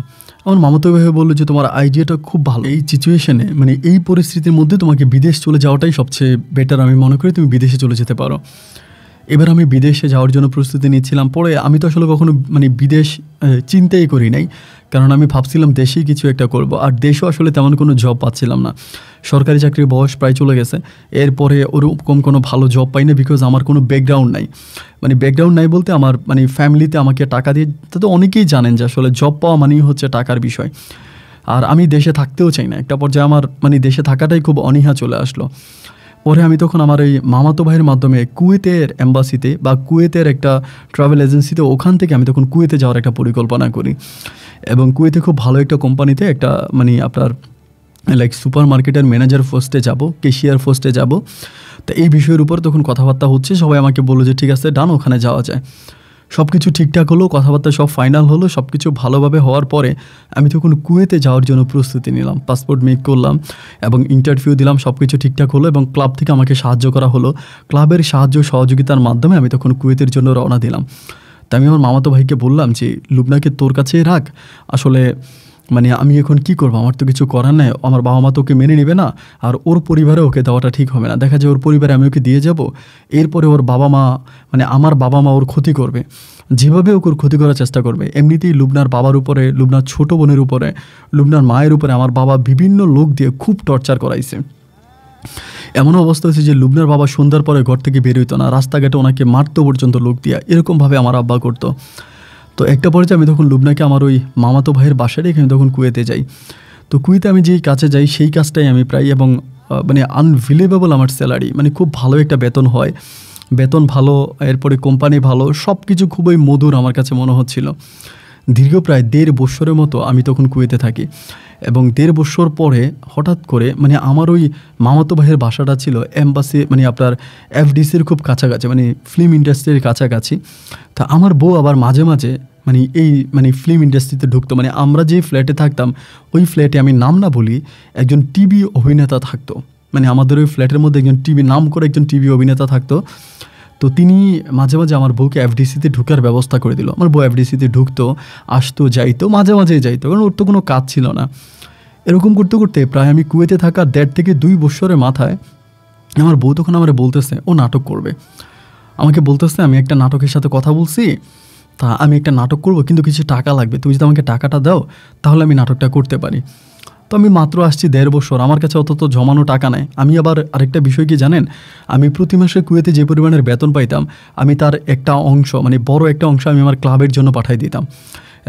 আমার মামাতো ভাই বললো যে, "তোমার আইডিয়াটা খুব ভালো। এই সিচুয়েশনে, মানে এই পরিস্থিতির মধ্যে তোমাকে বিদেশ চলে যাওয়াটাই সবচেয়ে বেটার। আমি মনে করি তুমি বিদেশে চলে যেতে পারো।" এবার আমি বিদেশে যাওয়ার জন্য প্রস্তুতি নিচ্ছিলাম। পরে আমি তো আসলে কখনো মানে বিদেশ চিন্তাই করি নাই। কারণ আমি ভাবছিলাম দেশেই কিছু একটা করব। আর দেশেও আসলে তেমন কোনো জব পাচ্ছিলাম না। সরকারি চাকরির বয়স প্রায় চলে গেছে। এরপরে ওরকম কোনো ভালো জব পাই না, বিকজ আমার কোনো ব্যাকগ্রাউন্ড নাই। মানে ব্যাকগ্রাউন্ড নাই বলতে আমার মানে ফ্যামিলিতে আমাকে টাকা দিয়ে, তা তো অনেকেই জানেন যে আসলে জব পাওয়া মানেই হচ্ছে টাকার বিষয়। আর আমি দেশে থাকতেও চাই না। একটা পর্যায়ে আমার মানে দেশে থাকাটাই খুব অনীহা চলে আসলো। পরে আমি তখন আমার এই মামাতো ভাইয়ের মাধ্যমে কুয়েতের এম্বাসিতে বা কুয়েতের একটা ট্রাভেল এজেন্সিতে, ওখান থেকে আমি তখন কুয়েতে যাওয়ার একটা পরিকল্পনা করি। এবং কুয়েতে খুব ভালো একটা কোম্পানিতে একটা মানে আপনার লাইক সুপার মার্কেটের ম্যানেজার পোস্টে যাব, ক্যাশিয়ার পোস্টে যাব। তো এই বিষয়ের উপর তখন কথাবার্তা হচ্ছে। সবাই আমাকে বললো যে, "ঠিক আছে, ডান, ওখানে যাওয়া যায়।" সব কিছু ঠিকঠাক হলো, কথাবার্তা সব ফাইনাল হলো। সব কিছু ভালোভাবে হওয়ার পরে আমি তখন কুয়েতে যাওয়ার জন্য প্রস্তুতি নিলাম। পাসপোর্ট মেক করলাম এবং ইন্টারভিউ দিলাম। সব কিছু ঠিকঠাক হলো এবং ক্লাব থেকে আমাকে সাহায্য করা হলো। ক্লাবের সাহায্য সহযোগিতার মাধ্যমে আমি তখন কুয়েতের জন্য রওনা দিলাম। তা আমি আমার মামাতো ভাইকে বললাম যে, "লুবনাকে তোর কাছেই রাখ। আসলে মানে আমি এখন কি করব? আমার তো কিছু করার নাই। আমার বাবা মা তো ওকে মেনে নেবে না। আর ওর পরিবারে ওকে দেওয়াটা ঠিক হবে না। দেখা যায় ওর পরিবারে আমি ওকে দিয়ে যাব। এরপরে ওর বাবা মা, মানে আমার বাবা মা ওর ক্ষতি করবে। যেভাবে ওকে ওর ক্ষতি করার চেষ্টা করবে। এমনিতেই লুবনার বাবার উপরে, লুবনার ছোট বোনের উপরে, লুবনার মায়ের উপরে আমার বাবা বিভিন্ন লোক দিয়ে খুব টর্চার করাইছে। এমন অবস্থা হয়েছে যে লুবনার বাবা সন্ধ্যার পরে ঘর থেকে বের হইতো না। রাস্তাঘাটে ওনাকে মারতো পর্যন্ত লোক দিয়া। এরকমভাবে আমার আব্বা করতো। তো একটা পর্যায়ে আমি তখন লুবনাকে আমার ওই মামাতো ভাইয়ের বাসায় রেখে আমি তখন কুয়েতে যাই। তো কুয়েতে আমি যেই কাজে যাই সেই কাজটাই আমি প্রায়, এবং মানে আনবিলিভেবল আমার স্যালারি, মানে খুব ভালো একটা বেতন হয়। বেতন ভালো, এরপরে কোম্পানি ভালো, সব কিছু খুবই মধুর আমার কাছে মনে হচ্ছিল। দীর্ঘ প্রায় 1.5 বৎসরের মতো আমি তখন কুয়েতে থাকি। এবং 1.5 বৎসর পরে হঠাৎ করে মানে আমার ওই মামাতো ভাইয়ের বাসাটা ছিল এম্বাসি, মানে আপনার এফডিসির খুব কাছাকাছি, মানে ফিল্ম ইন্ডাস্ট্রির কাছাকাছি। তা আমার বউ আবার মাঝে মাঝে মানে এই মানে ফিল্ম ইন্ডাস্ট্রিতে ঢুকতো। মানে আমরা যে ফ্ল্যাটে থাকতাম, ওই ফ্ল্যাটে আমি নাম না বলি, একজন টিভি অভিনেতা থাকতো। মানে আমাদের ওই ফ্ল্যাটের মধ্যে একজন নাম করে একজন টিভি অভিনেতা থাকতো। তো তিনি মাঝে মাঝে আমার বউকে এফডিসিতে ঢোকার ব্যবস্থা করে দিল। আমার বউ এফডিসিতে ঢুকতো, আসতো, যাইতো, মাঝে মাঝেই যাইতো, কারণ ওর তো কোনো কাজ ছিল না। এরকম করতে করতে প্রায় আমি কুয়েতে থাকা 1.5 থেকে 2 বৎসরের মাথায় আমার বউ তখন আমার বলতেছে ও নাটক করবে। আমাকে বলতেছে, "আমি একটা নাটকের সাথে কথা বলছি, তা আমি একটা নাটক করব, কিন্তু কিছু টাকা লাগবে। তুমি যদি আমাকে টাকাটা দাও তাহলে আমি নাটকটা করতে পারি।" তো আমি মাত্র আসছি 1.5 বছর, আমার কাছে অত তো জমানো টাকা নাই। আমি আবার আরেকটা বিষয় কি জানেন, আমি প্রতি মাসে কুয়েতে যে পরিমাণের বেতন পাইতাম, আমি তার একটা অংশ, মানে বড় একটা অংশ আমি আমার ক্লাবের জন্য পাঠাই দিতাম।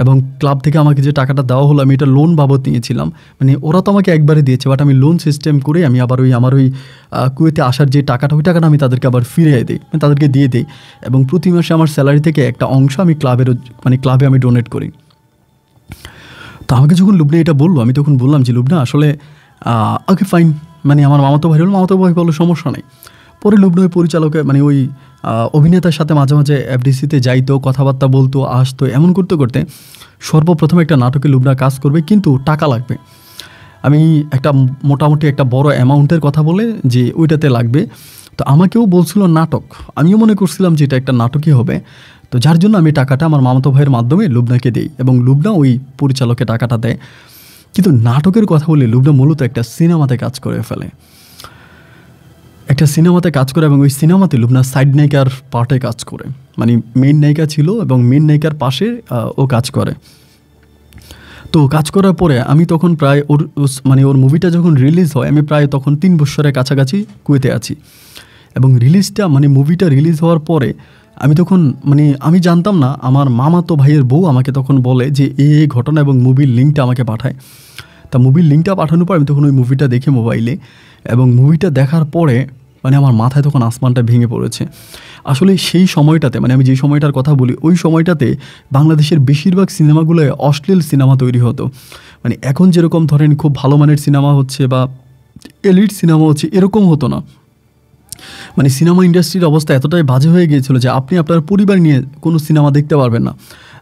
এবং ক্লাব থেকে আমাকে যে টাকাটা দেওয়া হলো, আমি এটা লোন বাবদ নিয়েছিলাম। মানে ওরা তো আমাকে একবারে দিয়েছে, বাট আমি লোন সিস্টেম করে আমি আবার আমার ওই কুয়েতে আসার যে টাকাটা, ওই টাকাটা আমি তাদেরকে আবার ফিরিয়ে দিই, মানে তাদেরকে দিয়ে দিই। এবং প্রতি মাসে আমার স্যালারি থেকে একটা অংশ আমি ক্লাবে আমি ডোনেট করি। তো আমাকে যখন লুবনা এটা বললো, আমি তখন বললাম যে, "লুবনা, আসলে ওকে ফাইন।" মানে আমার মামাতো ভাই বললো সমস্যা নেই। পরে লুবনা ওই পরিচালকে, মানে ওই অভিনেতার সাথে মাঝে মাঝে এফডিসিতে যাইতো, কথাবার্তা বলতো, আসতো। এমন করতে করতে সর্বপ্রথম একটা নাটকে লুবনা কাজ করবে, কিন্তু টাকা লাগবে। আমি একটা মোটামুটি একটা বড় অ্যামাউন্টের কথা বলে যে ওইটাতে লাগবে। তো আমাকেও বলছিল নাটক, আমিও মনে করছিলাম যে এটা একটা নাটকই হবে। তো যার জন্য আমি টাকাটা আমার মামাতো ভাইয়ের মাধ্যমে লুবনাকে দিই এবং লুবনা ওই পরিচালকের টাকাটা দেয়। কিন্তু নাটকের কথা বলে লুবনা মূলত একটা সিনেমাতে কাজ করে ফেলে, একটা সিনেমাতে কাজ করে, এবং ওই সিনেমাতে লুবনা সাইড নায়িকার পার্টে কাজ করে। মানে মেইন নায়িকা ছিল এবং মেইন নায়িকার পাশে ও কাজ করে। তো কাজ করার পরে আমি তখন প্রায় ওর মুভিটা যখন রিলিজ হয়, আমি প্রায় তখন 3 বছরের কাছাকাছি কুয়েতে আছি। এবং রিলিজটা মানে মুভিটা রিলিজ হওয়ার পরে আমি তখন মানে আমি জানতাম না, আমার মামাতো ভাইয়ের বউ আমাকে তখন বলে যে এই ঘটনা এবং মুভির লিঙ্কটা আমাকে পাঠায়। তা মুভির লিঙ্কটা পাঠানোর পর আমি তখন ওই মুভিটা দেখি মোবাইলে, এবং মুভিটা দেখার পরে মানে আমার মাথায় তখন আসমানটা ভেঙে পড়েছে। আসলে সেই সময়টাতে মানে আমি যেই সময়টার কথা বলি, ওই সময়টাতে বাংলাদেশের বেশিরভাগ সিনেমাগুলোয় অশ্লীল সিনেমা তৈরি হতো। মানে এখন যেরকম ধরেন খুব ভালো মানের সিনেমা হচ্ছে বা এলিট সিনেমা হচ্ছে, এরকম হতো না। মানে সিনেমা ইন্ডাস্ট্রির অবস্থা এতটাই বাজে হয়ে গিয়েছিল যে আপনি আপনার পরিবার নিয়ে কোনো সিনেমা দেখতে পারবেন না,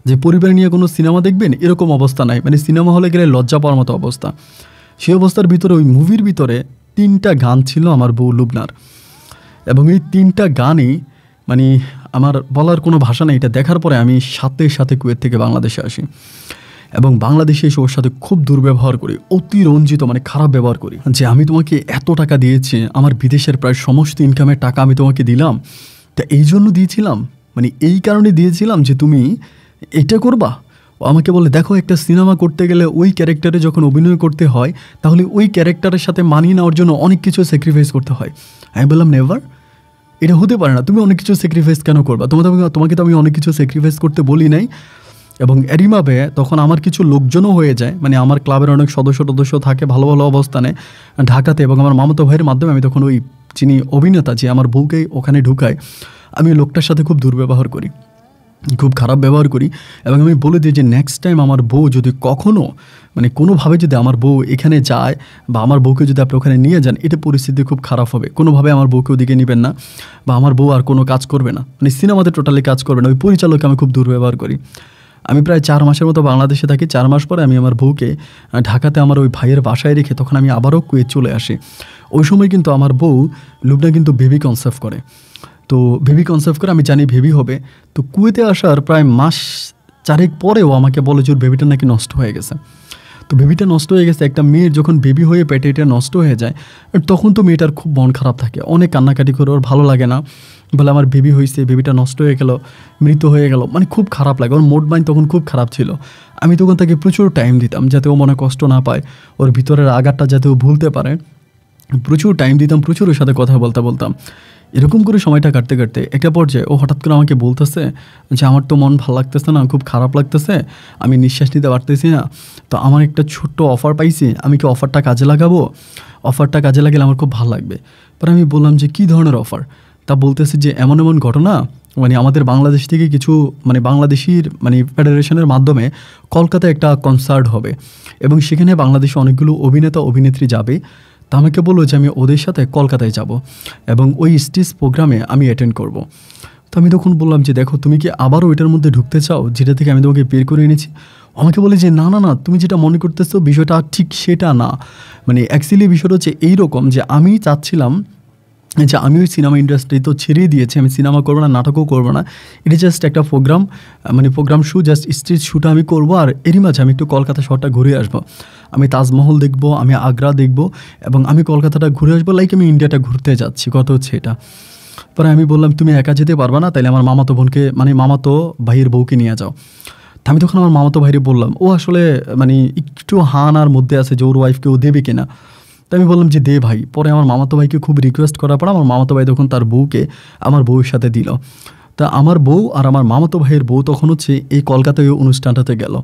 যে পরিবার নিয়ে কোনো সিনেমা দেখবেন এরকম অবস্থা নাই। মানে সিনেমা হলে গেলে লজ্জা পাওয়ার মতো অবস্থা। সেই অবস্থার ভিতরে ওই মুভির ভিতরে 3টা গান ছিল আমার বউ লুবনার, এবং এই 3টা গানই মানে আমার বলার কোনো ভাষা নেই। এটা দেখার পরে আমি সাথে সাথে কুয়েত থেকে বাংলাদেশে আসি, এবং বাংলাদেশে এসে ওর সাথে খুব দুর্ব্যবহার করি, অতিরঞ্জিত মানে খারাপ ব্যবহার করি, যে আমি তোমাকে এত টাকা দিয়েছি, আমার বিদেশের প্রায় সমস্ত ইনকামের টাকা আমি তোমাকে দিলাম, তা এই জন্য দিয়েছিলাম, মানে এই কারণে দিয়েছিলাম যে তুমি এটা করবা। ও আমাকে বলে দেখো, একটা সিনেমা করতে গেলে ওই ক্যারেক্টারে যখন অভিনয় করতে হয় তাহলে ওই ক্যারেক্টারের সাথে মানিয়ে নেওয়ার জন্য অনেক কিছু স্যাক্রিফাইস করতে হয়। আমি বললাম নেভার, এটা হতে পারে না, তুমি অনেক কিছু স্যাক্রিফাইস কেন করবা, তোমাকে তো আমি অনেক কিছু স্যাক্রিফাইস করতে বলি নাই। এবং এরিমাবে তখন আমার কিছু লোকজনও হয়ে যায়, মানে আমার ক্লাবের অনেক সদস্য থাকে ভালো ভালো অবস্থানে ঢাকাতে, এবং আমার মামাতো ভাইয়ের মাধ্যমে আমি তখন ওই যিনি অভিনেতা যে আমার বউকে ওখানে ঢুকায়, আমি লোকটার সাথে খুব দুর্ব্যবহার করি, খুব খারাপ ব্যবহার করি। এবং আমি বলে দিই যে নেক্সট টাইম আমার বউ যদি কখনও মানে কোনোভাবে যদি আমার বউ এখানে যায় বা আমার বউকে যদি আপনি ওখানে নিয়ে যান, এটা পরিস্থিতি খুব খারাপ হবে, কোনোভাবে আমার বউকে ওদিকে নেবেন না, বা আমার বউ আর কোনো কাজ করবে না, মানে সিনেমাতে টোটালি কাজ করবে না। ওই পরিচালককে আমি খুব দুর্ব্যবহার করি। আমি প্রায় 4 মাসের মতো বাংলাদেশে থাকি। 4 মাস পরে আমি আমার বউকে ঢাকাতে আমার ওই ভাইয়ের বাসায় রেখে তখন আমি আবারও কুয়েত চলে আসি। ওই সময় কিন্তু আমার বউ লুবনা কিন্তু বেবি কনসেপ্ট করে। তো বেবি কনসেপ্ট করে আমি জানি বেবি হবে। তো কুয়েতে আসার প্রায় মাস 4 পরেও আমাকে বলে যে ওর বেবিটা নাকি নষ্ট হয়ে গেছে। তো বেবিটা নষ্ট হয়ে গেছে, একটা মেয়ের যখন বেবি হয়ে পেটে এটা নষ্ট হয়ে যায় তখন তো মেয়েটার খুব মন খারাপ থাকে, অনেক কান্নাকাটি করে, ওর ভালো লাগে না, বলে আমার বেবি হয়েছে, বেবিটা নষ্ট হয়ে গেল, মৃত হয়ে গেল, মানে খুব খারাপ লাগে, ওর মোড মাইন্ড তখন খুব খারাপ ছিল। আমি তখন তাকে প্রচুর টাইম দিতাম যাতে ও মনে কষ্ট না পায়, ওর ভিতরের আঘাতটা যাতে ও ভুলতে পারে, প্রচুর টাইম দিতাম, প্রচুর ওর সাথে কথা বলতাম। এরকম করে সময়টা কাটতে কাটতে একটা পর্যায়ে ও হঠাৎ করে আমাকে বলতেছে যে আমার তো মন ভালো লাগতেছে না, খুব খারাপ লাগতেছে, আমি নিঃশ্বাস নিতে পারতেছি না, তো আমার একটা ছোট্ট অফার পাইছি, আমি কি অফারটা কাজে লাগাবো, অফারটা কাজে লাগালে আমার খুব ভালো লাগবে। পরে আমি বললাম যে কী ধরনের অফার, তা বলতেছে যে এমন এমন ঘটনা, মানে আমাদের বাংলাদেশ থেকে কিছু মানে বাংলাদেশির মানে ফেডারেশনের মাধ্যমে কলকাতায় একটা কনসার্ট হবে, এবং সেখানে বাংলাদেশে অনেকগুলো অভিনেতা অভিনেত্রী যাবে। তা আমাকে বললো যে আমি ওদের সাথে কলকাতায় যাব এবং ওই স্টেজ প্রোগ্রামে আমি অ্যাটেন্ড করব। তো আমি তখন বললাম যে দেখো, তুমি কি আবারও ওইটার মধ্যে ঢুকতে চাও যেটা থেকে আমি তোমাকে বের করে এনেছি? আমাকে বলে যে না না না, তুমি যেটা মনে করতেছো বিষয়টা ঠিক সেটা না। মানে অ্যাকচুয়ালি বিষয়টা হচ্ছে এইরকম যে আমি চাচ্ছিলাম যে আমি ওই সিনেমা ইন্ডাস্ট্রি তো ছেড়েই দিয়েছি, আমি সিনেমা করবো না, নাটকও করবো না, এটা জাস্ট একটা প্রোগ্রাম, মানে প্রোগ্রাম শো, জাস্ট স্টেজ শ্যুটা আমি করবো, আর এরই মাঝে আমি একটু কলকাতা শহরটা ঘুরে আসবো, আমি তাজমহল দেখবো, আমি আগ্রা দেখবো, এবং আমি কলকাতাটা ঘুরে আসবো, লাইক আমি ইন্ডিয়াটা ঘুরতে যাচ্ছি, কত হচ্ছে এটা। পরে আমি বললাম তুমি একা যেতে পারবা না, তাইলে আমার মামাতো বোনকে মানে মামাতো ভাইয়ের বউকে নিয়ে যাও। তা আমি তখন আমার মামাতো ভাইরে বললাম, ও আসলে মানে একটু হানার মধ্যে আছে যে ওর ওয়াইফকে ও দেবে কিনা। তো আমি বললাম যে দে ভাই। পরে আমার মামাতো ভাইকে খুব রিকোয়েস্ট করার পর আমার মামাতো ভাই তখন তার বউকে আমার বউয়ের সাথে দিল। তা আমার বউ আর আমার মামাতো ভাইয়ের বউ তখন হচ্ছে এই কলকাতায় অনুষ্ঠানটাতে গেল,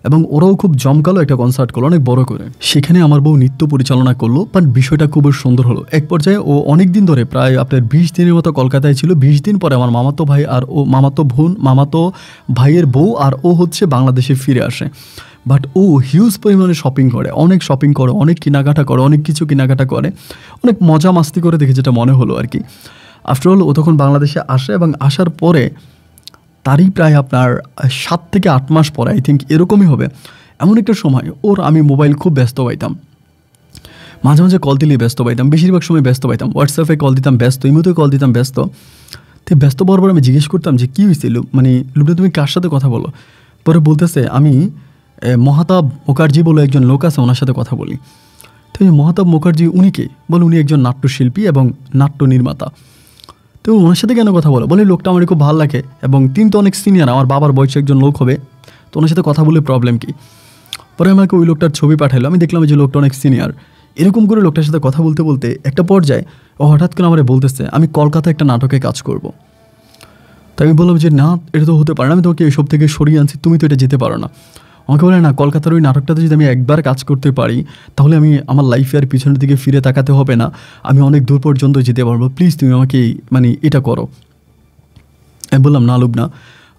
এবং ওরাও খুব জমকালো একটা কনসার্ট করলো অনেক বড় করে। সেখানে আমার বউ নৃত্য পরিচালনা করলো, বাট বিষয়টা খুবই সুন্দর হলো। এক পর্যায়ে ও অনেক দিন ধরে প্রায় আপনার 20 দিনের মতো কলকাতায় ছিল। 20 দিন পরে আমার মামাতো ভাই আর ও মামাতো ভাইয়ের বউ আর ও হচ্ছে বাংলাদেশে ফিরে আসে। বাট ও হিউজ পরিমাণে শপিং করে, অনেক শপিং করে, অনেক কেনাকাটা করে, অনেক কিছু কেনাকাটা করে, অনেক মজা মাস্তি করে, দেখে যেটা মনে হলো আর কি। আফটারঅল ও তখন বাংলাদেশে আসে, এবং আসার পরে তারই প্রায় আপনার 7 থেকে 8 মাস পরে আই থিঙ্ক এরকমই হবে, এমন একটা সময় ওর আমি মোবাইল খুব ব্যস্ত পাইতাম, মাঝে মাঝে কল দিলেই ব্যস্ত পাইতাম, বেশিরভাগ সময় ব্যস্ত পাইতাম, হোয়াটসঅ্যাপে কল দিতাম ব্যস্ত, ইমোতে কল দিতাম ব্যস্ত। তো ব্যস্ত পাওয়ার পর আমি জিজ্ঞেস করতাম যে কী হয়েছিল, মানে লুবনা তুমি কার সাথে কথা বলো? পরে বলতেছে আমি মহাতাব মুখার্জি বলে একজন লোক আছে, ওনার সাথে কথা বলি। তো মহাতাব মুখার্জি উনি কে? বলে উনি একজন নাট্যশিল্পী এবং নাট্য নির্মাতা। তো ওনার সাথে কেন কথা বলো? বলে লোকটা আমার খুব ভালো লাগে, এবং তিনি তো অনেক সিনিয়র, আমার বাবার বয়সে একজন লোক হবে, তো ওনার সাথে কথা বলে প্রবলেম কী? পরে আমাকে ওই লোকটার ছবি পাঠালো, আমি দেখলাম যে লোকটা অনেক সিনিয়র, এরকম করে লোকটার সাথে কথা বলতে বলতে একটা পর্যায়ে ও হঠাৎ করে আমার বলতেছে আমি কলকাতায় একটা নাটকে কাজ করব। তাই আমি বললাম যে না, এটা তো হতে পারে না, আমি তোমাকে এসব থেকে সরিয়ে আনছি, তুমি তো এটা যেতে পারো না। আমাকে বলে না, কলকাতার ওই নাটকটাতে যদি আমি একবার কাজ করতে পারি তাহলে আমি আমার লাইফে আর পিছনের দিকে ফিরে তাকাতে হবে না, আমি অনেক দূর পর্যন্ত যেতে পারবো, প্লিজ তুমি আমাকে এটা করো। আমি বললাম না লুবনা,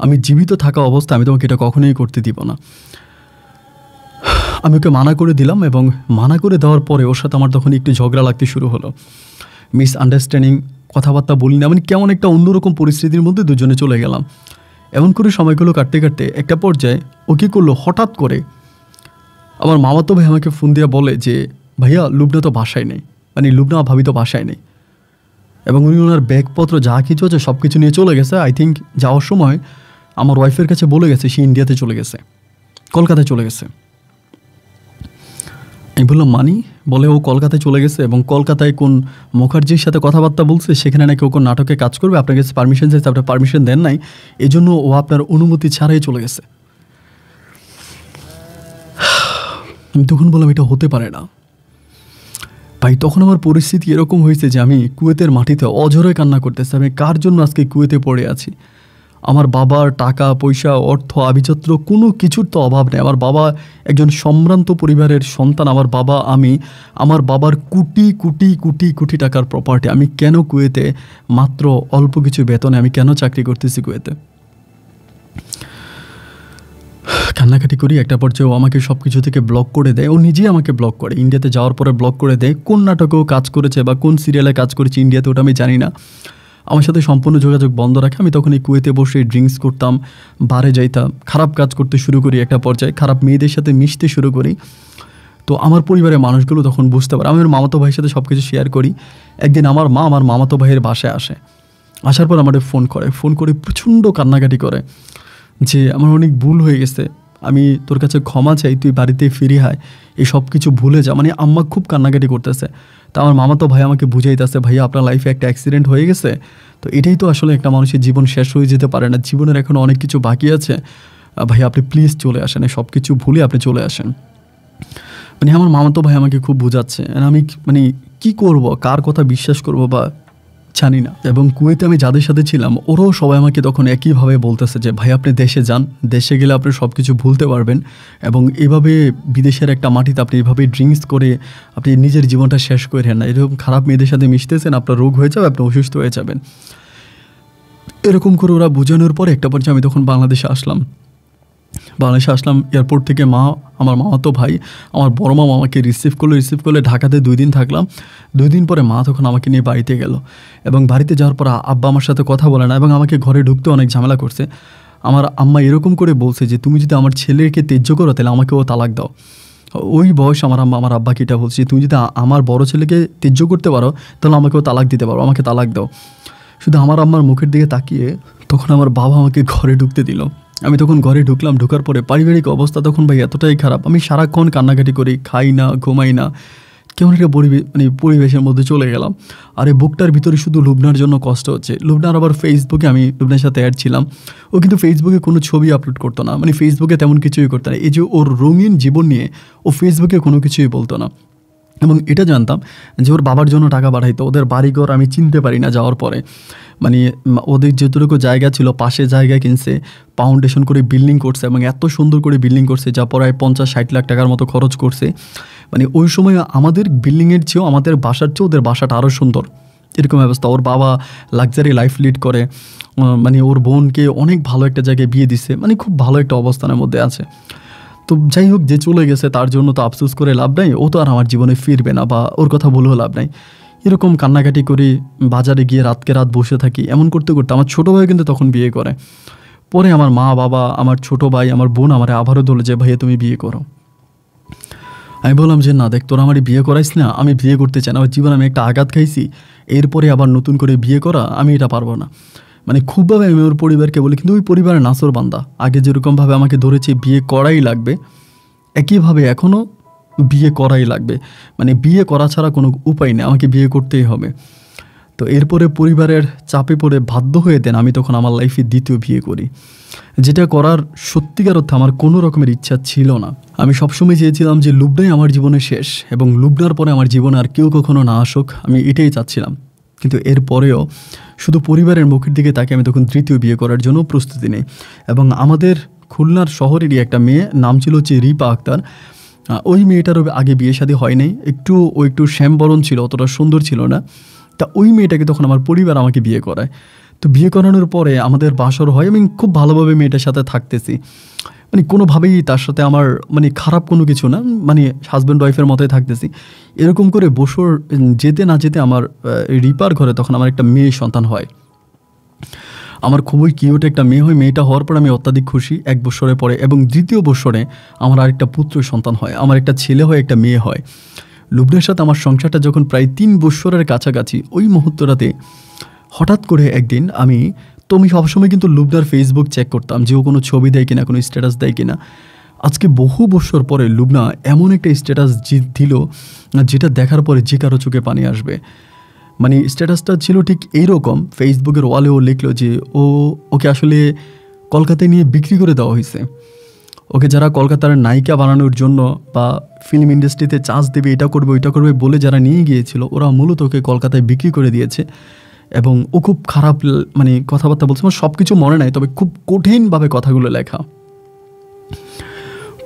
আমি জীবিত থাকা অবস্থা আমি তোমাকে এটা কখনোই করতে দিব না। আমি ওকে মানা করে দিলাম এবং মানা করে দেওয়ার পরে ওর সাথে আমার তখন একটু ঝগড়া লাগতে শুরু হলো, মিসআন্ডারস্ট্যান্ডিং, কথাবার্তা বলি না, মানে কেমন একটা অন্যরকম পরিস্থিতির মধ্যে দুজনে চলে গেলাম। এমন করে সময়গুলো কাটতে কাটতে একটা পর্যায়ে ও কী করলো, হঠাৎ করে আমার মামাতো ভাই আমাকে ফোন দিয়ে বলে যে ভাইয়া লুবনা তো বাসায় নেই, মানে লুবনা ভাবি তো বাসায় নেই, এবং উনি ওনার ব্যাগপত্র যা কিছু আছে সব কিছু নিয়ে চলে গেছে। আই থিঙ্ক যাওয়ার সময় আমার ওয়াইফের কাছে বলে গেছে সে ইন্ডিয়াতে চলে গেছে, কলকাতায় চলে গেছে। আমি বললাম মানি, বলে ও কলকাতায় চলে গেছে এবং কলকাতায় কোন মুখার্জির সাথে কথাবার্তা বলছে, সেখানে নাকি ও কোন নাটকে কাজ করবে, আপনার কাছে পারমিশন চাইছে, আপনার পারমিশন দেন নাই, এই জন্য ও আপনার অনুমতি ছাড়াই চলে গেছে। আমি তখন বললাম এটা হতে পারে না ভাই। তখন আমার পরিস্থিতি এরকম হয়েছে যে আমি কুয়েতের মাটিতে অঝরে কান্না করতেছি, আমি কার জন্য আজকে কুয়েতে পড়ে আছি। আমার বাবার টাকা পয়সা, অর্থ, আভিজাত্য কোনো কিছুর তো অভাব নেই। আমার বাবা একজন সম্ভ্রান্ত পরিবারের সন্তান, আমার বাবার কোটি কোটি কোটি কোটি টাকার প্রপার্টি। আমি কেন কুয়েতে মাত্র অল্প কিছু বেতনে আমি কেন চাকরি করতেছি কুয়েতে? কান্নাকাটি করি। একটা পর্যায়ে ও আমাকে সব কিছু থেকে ব্লক করে দেয়, ও নিজেই আমাকে ব্লক করে, ইন্ডিয়াতে যাওয়ার পরে ব্লক করে দেয়। কোন নাটকেও কাজ করেছে বা কোন সিরিয়ালে কাজ করেছে ইন্ডিয়াতে ওটা আমি জানি না, আমার সাথে সম্পূর্ণ যোগাযোগ বন্ধ রাখে। আমি তখন এই কুয়েতে বসে ড্রিঙ্কস করতাম, বারে যাইতাম, খারাপ কাজ করতে শুরু করি, একটা পর্যায়ে খারাপ মেয়েদের সাথে মিশতে শুরু করি। তো আমার পরিবারের মানুষগুলো তখন বুঝতে পারে। আমি আমার মামাতো ভাইয়ের সাথে সব কিছু শেয়ার করি। একদিন আমার মা আমার মামাতো ভাইয়ের বাসায় আসে, আসার পর আমাদের ফোন করে প্রচণ্ড কান্নাকাটি করে যে আমার অনেক ভুল হয়ে গেছে, আমি তোর কাছে ক্ষমা চাই, তুই বাড়িতে ফিরে আয়, এই সব কিছু ভুলে যা। মানে আম্মা খুব কান্নাকাটি করতেছে। তা আমার মামাতো ভাই আমাকে বুঝাইতেছে, ভাইয়া আপনার লাইফে একটা অ্যাক্সিডেন্ট হয়ে গেছে, তো এটাই তো আসলে একটা মানুষের জীবন শেষ হয়ে যেতে পারে না, জীবনের এখনও অনেক কিছু বাকি আছে, ভাইয়া আপনি প্লিজ চলে আসেন, সব কিছু ভুলে আপনি চলে আসেন। মানে আমার মামাতো ভাই আমাকে খুব বোঝাচ্ছে, আমি কী করব, কার কথা বিশ্বাস করব বা জানি না। এবং কুয়েতে আমি যাদের সাথে ছিলাম ওরাও সবাই আমাকে তখন একইভাবে বলতেছে যে ভাই আপনি দেশে যান, দেশে গেলে আপনি সব কিছু ভুলতে পারবেন, এবং এভাবে বিদেশের একটা মাটিতে আপনি এভাবে ড্রিঙ্কস করে আপনি নিজের জীবনটা শেষ করেন না, এরকম খারাপ মেয়েদের সাথে মিশতেছেন, আপনার রোগ হয়ে যাবে, আপনি অসুস্থ হয়ে যাবেন। এরকম করে ওরা বোঝানোর পরে একটা পর্যায়ে আমি তখন বাংলাদেশে আসলাম। এয়ারপোর্ট থেকে আমার মামাতো ভাই, আমার বড় মামা আমাকে রিসিভ করলে ঢাকাতে 2 দিন থাকলাম। 2 দিন পরে মা তখন আমাকে নিয়ে বাড়িতে গেল, এবং বাড়িতে যাওয়ার পর আব্বা আমার সাথে কথা বলে না এবং আমাকে ঘরে ঢুকতে অনেক ঝামেলা করছে। আমার আম্মা এরকম করে বলছে যে তুমি যদি আমার ছেলেকে ত্যায্য করো তাহলে আমাকেও তালাক দাও। ওই বয়স আমার আব্বাকে এটা বলছে, তুমি যদি আমার বড় ছেলেকে ত্যায্য করতে পারো তাহলে আমাকেও তালাক দিতে পারো, আমাকে তালাক দাও। শুধু আমার আম্মার মুখের দিকে তাকিয়ে তখন আমার বাবা আমাকে ঘরে ঢুকতে দিল। আমি তখন ঘরে ঢুকলাম। ঢোকার পরে পারিবারিক অবস্থা তখন ভাই এতটাই খারাপ, আমি সারাক্ষণ কান্নাকাটি করি, খাই না, ঘুমাই না, কেমন একটা পরিবেশের মধ্যে চলে গেলাম। আর এই বুকটার ভিতরে শুধু লুবনার জন্য কষ্ট হচ্ছে। লুবনার আবার ফেসবুকে, আমি লুবনার সাথে অ্যাড ছিলাম, ও কিন্তু ফেসবুকে কোনো ছবি আপলোড করতো না, ফেসবুকে তেমন কিছুই করতো না। এই যে ওর রঙিন জীবন নিয়ে ও ফেসবুকে কোনো কিছুই বলতো না। এবং এটা জানতাম যে ওর বাবার জন্য টাকা পাঠাইতো, ওদের বাড়িঘর আমি চিনতে পারি না যাওয়ার পরে, ওদের যেটুকু জায়গা ছিল পাশে জায়গা কিনছে, ফাউন্ডেশন করে বিল্ডিং করছে, এবং এত সুন্দর করে বিল্ডিং করছে যা প্রায় 50-60 লাখ টাকার মতো খরচ করছে। ওই সময় আমাদের বিল্ডিংয়ের চেয়েও, আমাদের বাসার চেয়েও ওদের বাসাটা আরও সুন্দর, এরকম অবস্থা। ওর বাবা লাক্সারি লাইফ লিড করে, ওর বোনকে অনেক ভালো একটা জায়গায় বিয়ে দিছে, খুব ভালো একটা অবস্থানের মধ্যে আছে। তো যাই হোক, যে চলে গেছে তার জন্য তো আফসোস করে লাভ নাই, ও তো আর আমার জীবনে ফিরবে না, বা ওর কথা বলেও লাভ নাই। এরকম কান্নাকাটি করি, বাজারে গিয়ে রাত বসে থাকি। এমন করতে করতে আমার ছোটো ভাই কিন্তু তখন বিয়ে করে। পরে আমার মা বাবা, আমার ছোটো ভাই, আমার বোন আমার আবারও বলে যে ভাইয়া তুমি বিয়ে করো। আমি বললাম যে না দেখ, তোরা আমার বিয়ে করাইস না, আমি বিয়ে করতে চাই না, আমার জীবনে আমি একটা আঘাত খাইছি, এরপরে আবার নতুন করে বিয়ে করা আমি এটা পারবো না। খুবভাবে আমি ওর পরিবারকে বলি, কিন্তু ওই পরিবারের নাসর বান্দা, আগে যেরকমভাবে আমাকে ধরেছে বিয়ে করাই লাগবে, একইভাবে এখনও বিয়ে করাই লাগবে, বিয়ে করা ছাড়া কোনো উপায় নেই, আমাকে বিয়ে করতেই হবে। তো এরপরে পরিবারের চাপে পড়ে বাধ্য হয়ে দেন আমি তখন আমার লাইফে দ্বিতীয় বিয়ে করি, যেটা করার সত্যিকার অর্থে আমার কোনো রকমের ইচ্ছা ছিল না। আমি সবসময় চেয়েছিলাম যে লুবনাই আমার জীবনে শেষ এবং লুবনার পরে আমার জীবনে আর কেউ কখনো না আসুক, আমি এটাই চাচ্ছিলাম। কিন্তু এরপরেও শুধু পরিবারের মুখের দিকে তাকে আমি তখন তৃতীয় বিয়ে করার জন্য প্রস্তুতি নিই। এবং আমাদের খুলনার শহরেরই একটা মেয়ে, নাম ছিল হচ্ছে রিপা আক্তার। ওই মেয়েটারও আগে বিয়ে শাদী হয় নাই, একটু শ্যামবরণ ছিল, অতটা সুন্দর ছিল না। তা ওই মেয়েটাকে তখন আমার পরিবার আমাকে বিয়ে করায়। তো বিয়ে করানোর পরে আমাদের বাসর হয়, আমি খুব ভালোভাবে মেয়েটার সাথে থাকতেছি, মানে কোনোভাবেই তার সাথে আমার মানে খারাপ কোনো কিছু না, মানে হাজব্যান্ড ওয়াইফের মতোই থাকতেছি। এরকম করে বছর যেতে না যেতে আমার রিপার ঘরে তখন আমার একটা মেয়ে সন্তান হয়। আমার খুবই কিউট একটা মেয়ে হয়। মেয়েটা হওয়ার পর আমি অত্যাধিক খুশি। 1 বছরের পরে এবং দ্বিতীয় বছরে আমার আরেকটা পুত্র সন্তান হয়, আমার একটা ছেলে হয়, একটা মেয়ে হয়। লুবনার সাথে আমার সংসারটা যখন প্রায় 3 বছরের কাছাকাছি, ওই মুহূর্তটাতে হঠাৎ করে একদিন আমি সবসময় কিন্তু লুবনার ফেসবুক চেক করতাম যে ও কোনো ছবি দেয় কিনা, কোনো স্ট্যাটাস দেয় কিনা। আজকে বহু বছর পরে লুবনা এমন একটা স্ট্যাটাস দিল যেটা দেখার পরে যে কারো চোখে পানি আসবে। মানে স্ট্যাটাসটা ছিল ঠিক এইরকম, ফেসবুকের ওয়ালে ও লিখলো যে ওকে আসলে কলকাতায় নিয়ে বিক্রি করে দেওয়া হয়েছে। ওকে যারা কলকাতার নায়িকা বানানোর জন্য বা ফিল্ম ইন্ডাস্ট্রিতে চান্স দেবে, এটা করবে ওইটা করবে বলে যারা নিয়ে গিয়েছিল, ওরা মূলত ওকে কলকাতায় বিক্রি করে দিয়েছে। এবং ও খুব খারাপ মানে কথাবার্তা বলছে, আমার সব কিছু মনে নাই, তবে খুব কঠিনভাবে কথাগুলো লেখা,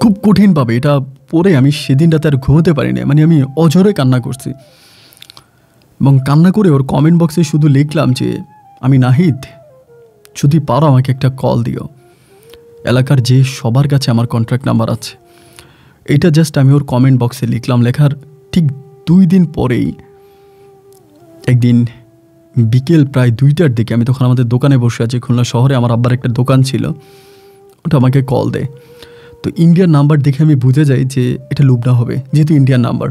খুব কঠিনভাবে। এটা পড়ে আমি সেদিন রাতে আর ঘুমোতে পারি না, মানে আমি অঝরে কান্না করছি। এবং কান্না করে ওর কমেন্ট বক্সে শুধু লিখলাম যে আমি নাহিদ, যদি পারো আমাকে একটা কল দিও, এলাকার যে সবার কাছে আমার কন্ট্যাক্ট নাম্বার আছে। এটা জাস্ট আমি ওর কমেন্ট বক্সে লিখলাম। লেখার ঠিক 2 দিন পরেই একদিন বিকেল প্রায় 2টার দিকে, আমি তখন আমাদের দোকানে বসে আছি খুলনা শহরে, আমার আব্বার একটা দোকান ছিল, ওটা আমাকে কল দেয়। তো ইন্ডিয়ান নাম্বার দেখে আমি বুঝে যাই যে এটা লুবনা হবে, যেহেতু ইন্ডিয়ান নাম্বার।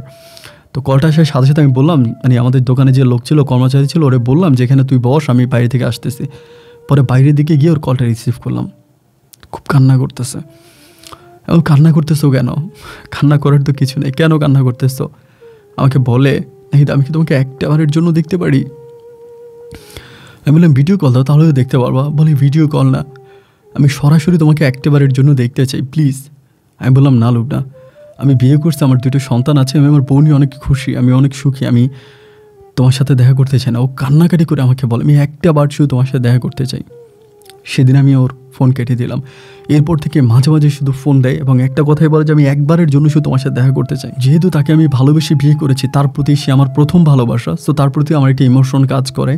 তো কলটা আসার সাথে সাথে আমি বললাম, মানে আমাদের দোকানে যে লোক ছিল, কর্মচারী ছিল, ওরে বললাম যে এখানে তুই বস, আমি বাইরে থেকে আসতেছি। পরে বাইরের দিকে গিয়ে ওর কলটা রিসিভ করলাম। খুব কান্না করতেছে। এবং কান্না করতেছো কেন? কান্না করার তো কিছু নেই, কেন কান্না করতেছো? আমাকে বলে, নাহিদ আমি কি তোমাকে একটাবারের জন্য দেখতে পারি? আমি বললাম ভিডিও কল দাও, তাহলেও দেখতে পারবা। বলি ভিডিও কল না, আমি সরাসরি তোমাকে একটাবারের জন্য দেখতে চাই প্লিজ। আমি বললাম না লুবনা, আমি বিয়ে করছি, আমার 2টো সন্তান আছে, আমি আমার বউ নিয়ে অনেক খুশি, আমি অনেক সুখী, আমি তোমার সাথে দেখা করতে চাই না। ও কান্নাকাটি করে আমাকে বলে আমি একটাবার শুধু তোমার সাথে দেখা করতে চাই। সেদিন আমি ওর ফোন কেটে দিলাম। এরপর থেকে মাঝে মাঝে শুধু ফোন দেয় এবং একটা কথাই বলে যে আমি একবারের জন্য শুধু তোমার সাথে দেখা করতে চাই। যেহেতু তাকে আমি ভালোবেসে বিয়ে করেছি, তার প্রতি সে আমার প্রথম ভালোবাসা, সো তার প্রতি আমার একটা ইমোশন কাজ করে।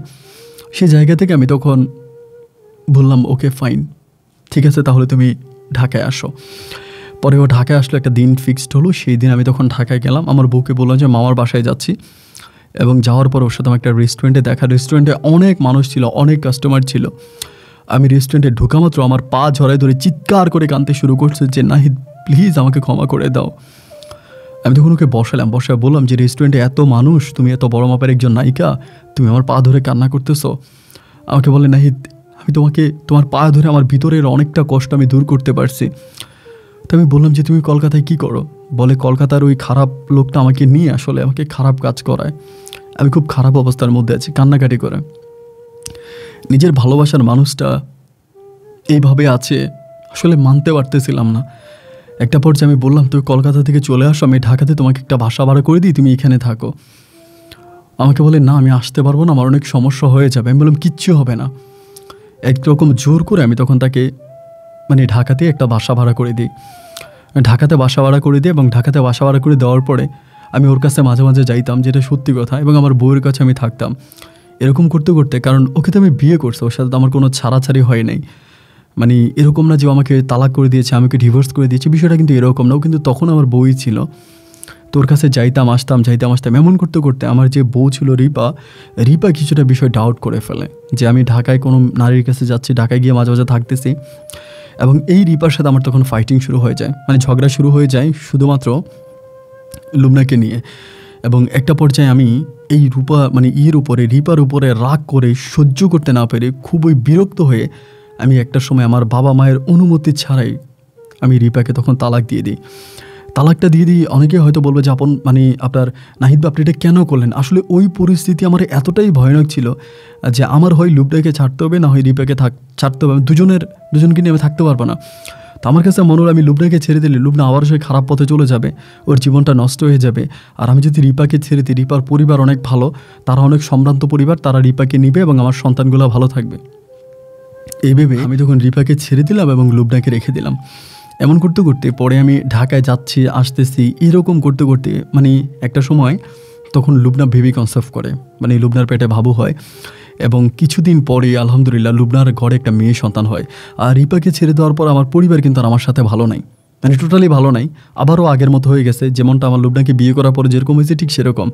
সেই জায়গা থেকে আমি তখন বললাম ওকে ফাইন, ঠিক আছে, তাহলে তুমি ঢাকায় আসো। পরে ও ঢাকায় আসলো, একটা দিন ফিক্সড হলো। সেই দিন আমি তখন ঢাকায় গেলাম। আমার বউকে বললাম যে মামার বাসায় যাচ্ছি। এবং যাওয়ার পর ওর সাথে আমার একটা রেস্টুরেন্টে দেখা। রেস্টুরেন্টে অনেক মানুষ ছিল, অনেক কাস্টমার ছিল। আমি রেস্টুরেন্টে ঢোকা মাত্র আমার পা ঝরায় ধরে চিৎকার করে কাঁদতে শুরু করছে যে নাহিদ প্লিজ আমাকে ক্ষমা করে দাও। আমি তখন ওকে বসালাম, বসায় বললাম যে রেস্টুরেন্টে এত মানুষ, তুমি এত বড় মাপের একজন নায়িকা, তুমি আমার পা ধরে কান্না করতেছো। আমাকে বলে নাহিদ আমি তোমার পা ধরে আমার ভিতরের অনেকটা কষ্ট আমি দূর করতে পারছি। তো আমি বললাম যে তুমি কলকাতায় কি করো? বলে কলকাতার ওই খারাপ লোকটা আমাকে নিয়ে আসলে আমাকে খারাপ কাজ করায়, আমি খুব খারাপ অবস্থার মধ্যে আছি। কান্নাকাটি করে নিজের ভালোবাসার মানুষটা এইভাবে আছে, আসলে মানতে পারতেছিলাম না। একটা পর্যায়ে আমি বললাম তুই কলকাতা থেকে চলে আসো, আমি ঢাকাতে তোমাকে একটা বাসা ভাড়া করে দিই, তুমি এখানে থাকো। আমাকে বলে না আমি আসতে পারবো না, আমার অনেক সমস্যা হয়ে যাবে। আমি বললাম কিচ্ছু হবে না। একরকম জোর করে আমি তখন তাকে মানে ঢাকাতে একটা বাসা ভাড়া করে দিই। ঢাকাতে বাসা ভাড়া করে দিই এবং ঢাকাতে বাসা ভাড়া করে দেওয়ার পরে আমি ওর কাছে মাঝে মাঝে যাইতাম, যেটা সত্যি কথা, এবং আমার বউয়ের কাছে আমি থাকতাম। এরকম করতে করতে, কারণ ওকে তো আমি বিয়ে করছি, ওর সাথে তো আমার কোনো ছাড়াছাড়ি হয় নাই। মানে এরকম না যে আমাকে তালাক করে দিয়েছে, আমাকে ডিভোর্স করে দিয়েছে, বিষয়টা কিন্তু এরকম না। ও কিন্তু তখন আমার বউই ছিল। তোর কাছে যাইতাম আসতাম এমন করতে করতে আমার যে বউ ছিল রিপা কিছুটা বিষয় ডাউট করে ফেলে যে আমি ঢাকায় কোনো নারীর কাছে যাচ্ছি, ঢাকায় গিয়ে মাঝে মাঝে থাকতেছি। এবং এই রিপার সাথে আমার তখন ফাইটিং শুরু হয়ে যায়, মানে ঝগড়া শুরু হয়ে যায় শুধুমাত্র লুবনাকে নিয়ে। এবং একটা পর্যায়ে আমি এই রিপার উপরে রাগ করে সহ্য করতে না পেরে খুবই বিরক্ত হয়ে আমি একটা সময় আমার বাবা মায়ের অনুমতি ছাড়াই আমি রিপাকে তখন তালাক দিয়ে দিই। তালাকটা দিয়ে দিই। অনেকেই হয়তো বলবে যে আপন মানে আপনার নাহিদ ভাই আপনি এটা কেন করলেন? আসলে ওই পরিস্থিতি আমার এতটাই ভয়ানক ছিল যে আমার হয় লুবনাকে ছাড়তে হবে, না হয় রিপাকে ছাড়তে হবে। আমি দুজনকে নিয়ে আমি থাকতে পারবো না। তো আমার কাছে মনে হলো আমি লুবনাকে ছেড়ে দিলে লুবনা আবার সে খারাপ পথে চলে যাবে, ওর জীবনটা নষ্ট হয়ে যাবে। আর আমি যদি রিপাকে ছেড়ে দিই, রিপার পরিবার অনেক ভালো, তারা অনেক সম্ভ্রান্ত পরিবার, তারা রিপাকে নিবে এবং আমার সন্তানগুলো ভালো থাকবে। এই ভেবে আমি তখন রিপাকে ছেড়ে দিলাম এবং লুবনাকে রেখে দিলাম। এমন করতে করতে পরে আমি ঢাকায় যাচ্ছি আসতেছি, এরকম করতে করতে মানে একটা সময় তখন লুবনা বেবি কনসেপ্ট করে, মানে লুবনার পেটে বাবু হয়। এবং কিছুদিন পরে আলহামদুলিল্লাহ লুবনার ঘরে একটা মেয়ে সন্তান হয়। আর রিপাকে ছেড়ে দেওয়ার পর আমার পরিবার কিন্তু আর আমার সাথে ভালো নাই, মানে টোটালি ভালো নাই, আবারও আগের মতো হয়ে গেছে। যেমনটা আমার লুবনাকে বিয়ে করার পরে যেরকম হয়েছে ঠিক সেরকম।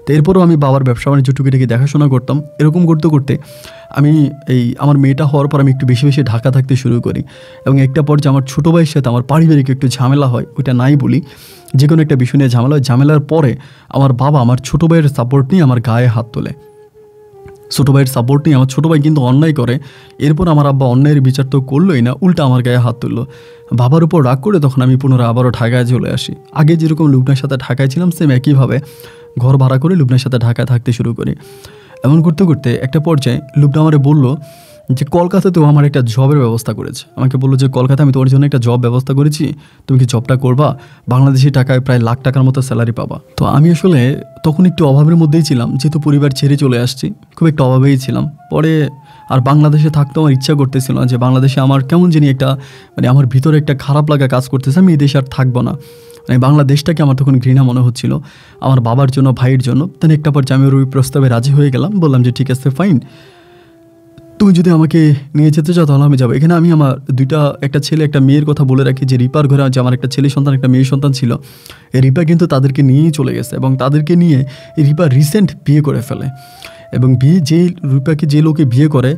তো এরপরও আমি বাবার ব্যবসা বাণিজ্য টুকিটাকি দেখাশোনা করতাম। এরকম করতে করতে আমি আমার মেয়েটা হওয়ার পর আমি একটু বেশি বেশি ঢাকা থাকতে শুরু করি। এবং একটা পর্যায়ে আমার ছোটো ভাইয়ের সাথে আমার পারিবারিক একটু ঝামেলা হয়, ওইটা নাই বলি, যে কোনো একটা বিষয় নিয়ে ঝামেলা হয়। ঝামেলার পরে আমার বাবা আমার ছোটো ভাইয়ের সাপোর্ট নিয়ে আমার গায়ে হাত তোলে। ছোটো ভাইয়ের সাপোর্ট নিয়ে আমার ছোটো ভাই কিন্তু অন্যায় করে, এরপর আমার আব্বা অন্যায়ের বিচার তো করলোই না, উল্টা আমার গায়ে হাত তুললো। বাবার উপর রাগ করে তখন আমি পুনরায় আবারও ঢাকায় চলে আসি। আগে যেরকম লুবনার সাথে ঢাকায় ছিলাম সেম একইভাবে ঘর ভাড়া করে লুবনার সাথে ঢাকায় থাকতে শুরু করি। এমন করতে করতে একটা পর্যায়ে লুবনা আমারে বললো যে কলকাতাতেও আমার একটা জবের ব্যবস্থা করেছে। আমাকে বললো যে কলকাতা আমি তোমার জন্য একটা জব ব্যবস্থা করেছি, তুমি কি জবটা করবা? বাংলাদেশি টাকায় প্রায় লাখ টাকার মতো স্যালারি পাবা। তো আমি আসলে তখন একটু অভাবের মধ্যেই ছিলাম, যেহেতু পরিবার ছেড়ে চলে আসছি, খুব একটা অভাবেই ছিলাম। পরে আর বাংলাদেশে থাকতে আমার ইচ্ছা করতেছিল না, যে বাংলাদেশে আমার কেমন জানি একটা মানে আমার ভিতরে একটা খারাপ লাগা কাজ করতেছে, আমি এই দেশে আর থাকবো না। মানে বাংলাদেশটাকে আমার তখন ঘৃণা মনে হচ্ছিল আমার বাবার জন্য, ভাইয়ের জন্য। তাই একটা পর্যায়ে আমি ওই প্রস্তাবে রাজি হয়ে গেলাম, বললাম যে ঠিক আছে ফাইন, তুমি যদি আমাকে নিয়ে যেতে চাও তাহলে আমি যাবো। এখানে আমি আমার একটা ছেলে একটা মেয়ের কথা বলে রাখি, যে রিপার ঘরে যে আমার একটা ছেলে সন্তান একটা মেয়ে সন্তান ছিল, এই রিপা কিন্তু তাদেরকে নিয়েই চলে গেছে এবং তাদেরকে নিয়ে রিপা রিসেন্ট বিয়ে করে ফেলে। এবং রিপাকে যে লোকে বিয়ে করে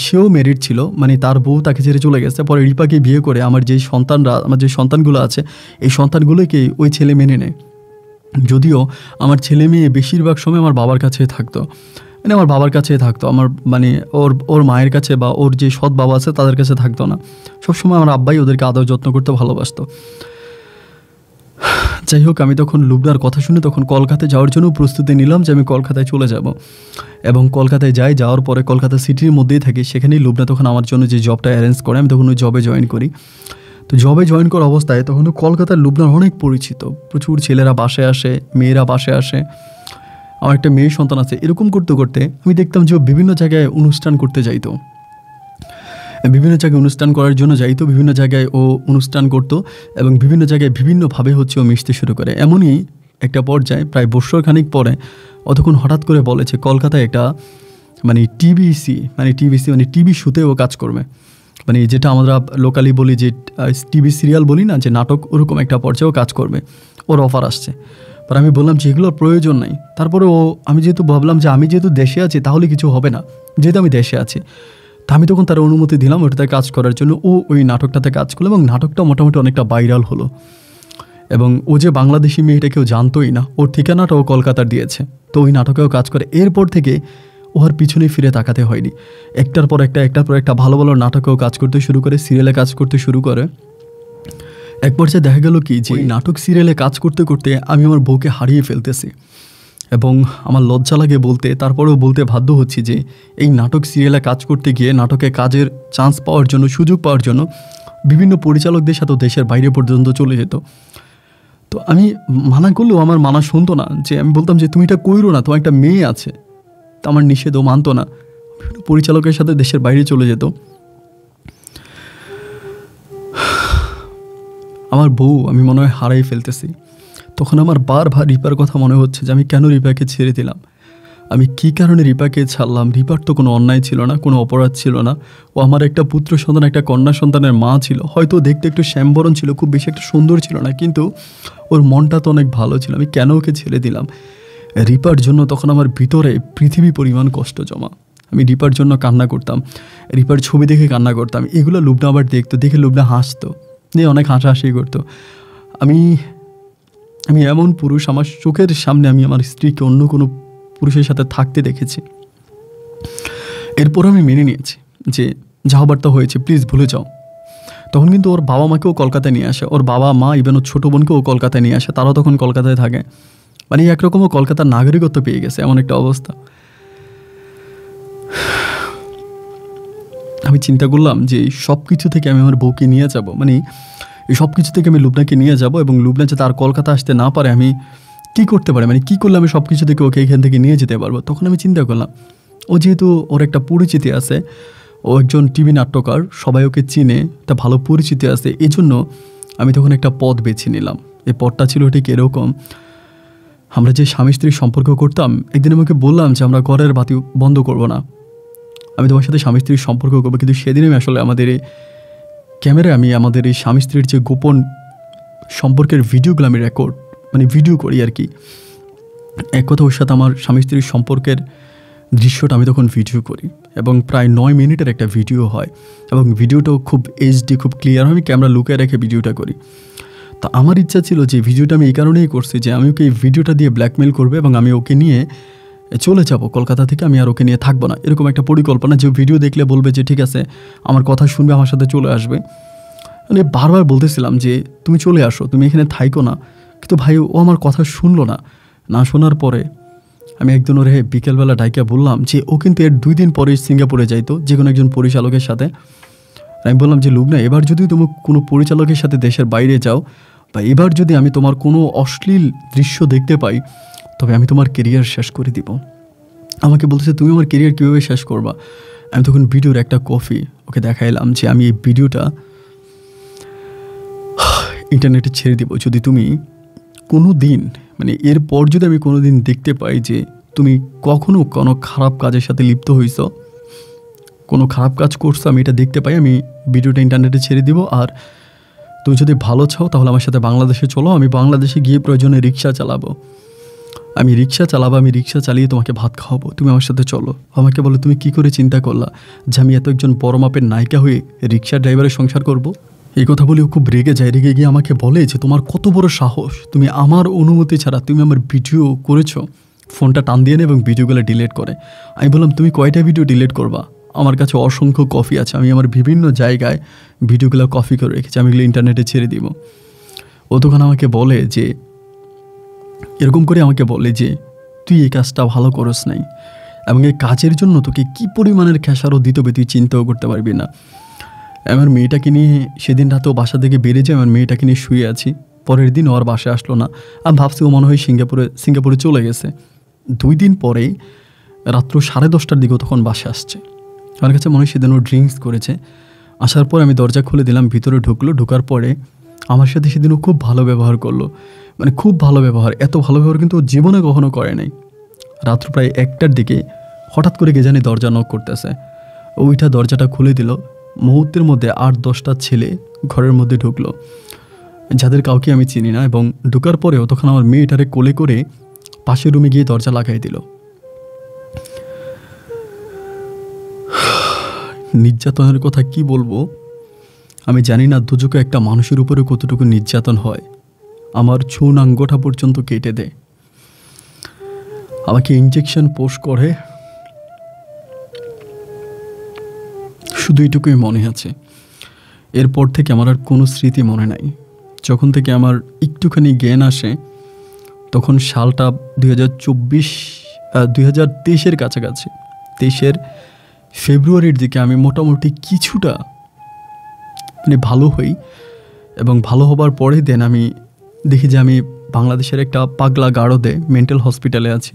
সেও মেরিড ছিল, মানে তার বউ তাকে ছেড়ে চলে গেছে। পরে রিপাকে বিয়ে করে আমার যে সন্তানগুলো আছে এই সন্তানগুলোকে ওই ছেলে মেনে নেয়। যদিও আমার ছেলে মেয়ে বেশিরভাগ সময় আমার বাবার কাছেই থাকতো, মানে আমার বাবার কাছেই থাকতো, আমার মানে ওর মায়ের কাছে বা ওর যে সৎ বাবা আছে তাদের কাছে থাকতো না। সবসময় আমার আব্বাই ওদেরকে আদর যত্ন করতে ভালোবাসতো। যাই হোক, আমি তখন লুবনার কথা শুনে তখন কলকাতায় যাওয়ার জন্য প্রস্তুতি নিলাম যে আমি কলকাতায় চলে যাব। এবং কলকাতায় যাওয়ার পরে কলকাতা সিটির মধ্যেই থাকি, সেখানেই লুবনা তখন আমার জন্য যে জবটা অ্যারেঞ্জ করে আমি তখন ওই জবে জয়েন করি। তো জবে জয়েন করা অবস্থায় তখন তো কলকাতার লুবনার অনেক পরিচিত, প্রচুর ছেলেরা বাসায় আসে, মেয়েরা বাসায় আসে, আমার একটা মেয়ে সন্তান আছে। এরকম করতে করতে আমি দেখতাম যে ও বিভিন্ন জায়গায় অনুষ্ঠান করতে যাইতো, বিভিন্ন জায়গায় অনুষ্ঠান করার জন্য যাইতো, বিভিন্ন জায়গায় ও অনুষ্ঠান করতো এবং বিভিন্ন জায়গায় বিভিন্নভাবে ও মিশতে শুরু করে। এমনই একটা পর্যায়ে প্রায় বছর খানিক পরে তখন হঠাৎ করে বলেছে কলকাতায় একটা মানে টিভিসি মানে টিভি শোতে ও কাজ করবে, মানে যেটা আমরা লোকালি বলি যে টিভি সিরিয়াল বলি না, যে নাটক, ওরকম একটা পর্যায়েও কাজ করবে, ওর অফার আসছে। পর আমি বললাম যে এগুলোর প্রয়োজন নাই। তারপরে আমি যেহেতু ভাবলাম যে আমি যেহেতু দেশে আছি তাহলে কিছু হবে না, যেহেতু আমি দেশে আছি, তা আমি তখন তার অনুমতি দিলাম ওটাতে কাজ করার জন্য। ওই নাটকটাতে কাজ করলো এবং নাটকটা মোটামুটি অনেকটা ভাইরাল হলো। এবং ও যে বাংলাদেশি মেয়েটা কেউ জানতোই না, ওর ঠিকানাটা ও কলকাতার দিয়েছে। তো ওই নাটকেও কাজ করে। এরপর থেকে ও আর পিছনে ফিরে তাকাতে হয়নি, একটার পর একটা ভালো ভালো নাটকেও কাজ করতে শুরু করে, সিরিয়ালে কাজ করতে শুরু করে। এক পর্যায়ে দেখা গেল কি যে নাটক সিরিয়ালে কাজ করতে করতে আমি আমার বউকে হারিয়ে ফেলতেছি এবং আমার লজ্জা লাগে বলতে, তারপরেও বলতে বাধ্য হচ্ছি যে এই নাটক সিরিয়ালে কাজ করতে গিয়ে নাটকে কাজের চান্স পাওয়ার জন্য, সুযোগ পাওয়ার জন্য বিভিন্ন পরিচালকদের সাথেও দেশের বাইরে পর্যন্ত চলে যেত। তো আমি মানা করলেও আমার মানা শুনতো না, যে আমি বলতাম যে তুমি এটা কইরো না, তোমার একটা মেয়ে আছে। তো আমার নিষেধও মানতো না, বিভিন্ন পরিচালকের সাথে দেশের বাইরে চলে যেত। আমার বউ আমি মনে হয় হারাই ফেলতেছি। তখন আমার বারবার রিপার কথা মনে হচ্ছে যে আমি কেন রিপাকে ছেড়ে দিলাম, আমি কী কারণে রিপাকে ছাড়লাম। রিপার তো কোনো অন্যায় ছিল না, কোনো অপরাধ ছিল না। ও আমার একটা পুত্র সন্তান, একটা কন্যা সন্তানের মা ছিল। হয়তো দেখতে একটু শ্যামবরণ ছিল, খুব বেশি একটা সুন্দর ছিল না, কিন্তু ওর মনটা তো অনেক ভালো ছিল। আমি কেন ওকে ছেড়ে দিলাম? রিপার জন্য তখন আমার ভিতরে পৃথিবী পরিমাণ কষ্ট জমা। আমি রিপার জন্য কান্না করতাম, রিপার ছবি দেখে কান্না করতাম। এগুলো লুবনা আবার দেখতো, দেখে লুবনা হাসতো, নিয়ে অনেক হাসাহাসি করতো। আমি এমন পুরুষ, আমার চোখের সামনে আমি আমার স্ত্রীকে অন্য কোনো পুরুষের সাথে থাকতে দেখেছি। এরপর আমি মেনে নিয়েছি যে যা হবার তা হয়েছে, প্লিজ ভুলে যাও। তখন কিন্তু ওর বাবা মাকেও কলকাতায় নিয়ে আসে, ওর বাবা মা ইভেন ওর ছোটো বোনকেও কলকাতায় নিয়ে আসে, তারাও তখন কলকাতায় থাকে। মানে একরকমও কলকাতার নাগরিকত্ব পেয়ে গেছে, এমন একটা অবস্থা। আমি চিন্তা করলাম যে সব কিছু থেকে আমি আমার বউকে নিয়ে যাব, মানে এই সব কিছু থেকে আমি লুবনাকে নিয়ে যাব, এবং লুবনা যাতে আর কলকাতা আসতে না পারে আমি কী করতে পারি, মানে কী করলে আমি সব কিছু থেকে ওকে এখান থেকে নিয়ে যেতে পারবো। তখন আমি চিন্তা করলাম, ও যেহেতু ওর একটা পরিচিতি আছে, ও একজন টিভি নাট্যকার, সবাই ওকে চিনে, একটা ভালো পরিচিতি আছে, এই জন্য আমি তখন একটা পথ বেছে নিলাম। এই পথটা ছিল ঠিক এরকম, আমরা যে স্বামী স্ত্রীর সম্পর্ক করতাম, একদিন আমাকে বললাম যে আমরা ঘরের বাতি বন্ধ করব না, আমি তোমার সাথে স্বামী স্ত্রীর সম্পর্ক করবো। কিন্তু সেদিন আমি আসলে আমাদের এই ক্যামেরায় আমি আমাদের এই স্বামী স্ত্রীর যে গোপন সম্পর্কের ভিডিওগুলো আমি ভিডিও করি আর কি। এক কথা, ওর সাথে আমার স্বামী স্ত্রীর সম্পর্কের দৃশ্যটা আমি তখন ভিডিও করি, এবং প্রায় 9 মিনিটের একটা ভিডিও হয়, এবং ভিডিওটাও খুব এইচডি, খুব ক্লিয়ার। আমি ক্যামেরা লুকিয়ে রেখে ভিডিওটা করি। তো আমার ইচ্ছা ছিল যে ভিডিওটা আমি এই কারণেই করছি যে আমি ওকে এই ভিডিওটা দিয়ে ব্ল্যাকমেল করবে, এবং আমি ওকে নিয়ে চলে যাব কলকাতা থেকে, আমি আর ওকে নিয়ে থাকবো না, এরকম একটা পরিকল্পনা। যে ভিডিও দেখলে বলবে যে ঠিক আছে, আমার কথা শুনবে, আমার সাথে চলে আসবে। মানে বারবার বলতেছিলাম যে তুমি চলে আসো, তুমি এখানে থাইকো না। কিন্তু ভাই ও আমার কথা শুনলো না। না শোনার পরে আমি একদিন ওরে বিকেলবেলা ডাইকা বললাম যে ও কিন্তু এর 2 দিন পরে সিঙ্গাপুরে যাইতো যে কোনো একজন পরিচালকের সাথে। আমি বললাম যে লুবনা, এবার যদি তুমি কোনো পরিচালকের সাথে দেশের বাইরে যাও, বা এবার যদি আমি তোমার কোনো অশ্লীল দৃশ্য দেখতে পাই, তবে আমি তোমার কেরিয়ার শেষ করে দিব। আমাকে বলতেছে তুমি আমার কেরিয়ার কীভাবে শেষ করবা? আমি তখন ভিডিওর একটা কপি ওকে দেখাইলাম যে আমি এই ভিডিওটা ইন্টারনেটে ছেড়ে দিব, যদি তুমি কোনো দিন, মানে এরপর যদি আমি কোনো দিন দেখতে পাই যে তুমি কখনো কোনো খারাপ কাজের সাথে লিপ্ত হইছ, কোনো খারাপ কাজ করছো, আমি এটা দেখতে পাই, আমি ভিডিওটা ইন্টারনেটে ছেড়ে দিব। আর তুমি যদি ভালো চাও তাহলে আমার সাথে বাংলাদেশে চলো, আমি বাংলাদেশে গিয়ে প্রয়োজনে রিক্সা চালাবো, আমি রিক্সা চালিয়ে তোমাকে ভাত খাওয়াবো, তুমি আমার সাথে চলো। আমাকে বলে তুমি কি করে চিন্তা করলা যে আমি এত একজন বড় মাপের নায়িকা হয়ে রিক্সা ড্রাইভারের সংসার করব? এই কথা বলেও খুব রেগে যায়। রেগে গিয়ে আমাকে বলে যে তোমার কত বড় সাহস, তুমি আমার অনুমতি ছাড়া তুমি আমার ভিডিও করেছো। ফোনটা টান দিয়ে নেয় এবং ভিডিওগুলো ডিলিট করে। আমি বললাম তুমি কয়টা ভিডিও ডিলিট করবা? আমার কাছে অসংখ্য কপি আছে, আমি আমার বিভিন্ন জায়গায় ভিডিওগুলো কপি করে রেখেছি, আমি এগুলো ইন্টারনেটে ছেড়ে দিব। ও তখন আমাকে বলে যে এরকম করে আমাকে বলে যে তুই এই কাজটা ভালো করস নাই, এবং এই কাজের জন্য তোকে কী পরিমাণের খেসারও দিতে হবে তুই চিন্তাও করতে পারবি না। আমার মেয়েটাকে নিয়ে সেদিন রাতেও বাসা থেকে বেরিয়ে যায়, আমার মেয়েটাকে নিয়ে শুয়ে আছি। পরের দিন ওর বাসায় আসলো না। আমি ভাবছি ও মনে হয় সিঙ্গাপুরে চলে গেছে। 2 দিন পরেই রাত্র 10:30টার দিকেও তখন বাসে আসছে। আমার কাছে মনে হয় সেদিন ও ড্রিঙ্কস করেছে। আসার পর আমি দরজা খুলে দিলাম, ভিতরে ঢুকলো। ঢোকার পরে আমার সাথে সেদিন ও খুব ভালো ব্যবহার করলো, মানে খুব ভালো ব্যবহার। এত ভালো ব্যবহার কিন্তু ও জীবনে কখনো করে নাই। রাত্র প্রায় 1টার দিকে হঠাৎ করে জানি দরজা নক করতেছে। ওইটা দরজাটা খুলে দিল। মুহূর্তের মধ্যে 8-10টা ছেলে ঘরের মধ্যে ঢুকলো, যাদের কাউকে আমি চিনি না। এবং ঢুকার পরেও তখন আমার মেয়েটারে কোলে করে পাশের রুমে গিয়ে দরজা লাগাই দিল। নির্যাতনের কথা কি বলবো আমি জানি না। দুজকে একটা মানুষের উপরে কতটুকু নির্যাতন হয়। আমার চুন আঙ্গটা পর্যন্ত কেটে দেয়, আমাকে ইঞ্জেকশন পোস্ট করে। শুধু এইটুকুই মনে আছে। এরপর থেকে আমার আর কোনো স্মৃতি মনে নাই। যখন থেকে আমার একটুখানি জ্ঞান আসে তখন সালটা 2023-এর কাছাকাছি, 23-এর ফেব্রুয়ারির দিকে আমি মোটামুটি কিছুটা মানে ভালো হই। এবং ভালো হবার পরে দেন আমি দেখি যে আমি বাংলাদেশের একটা পাগলা গারদে মেন্টাল হসপিটালে আছি।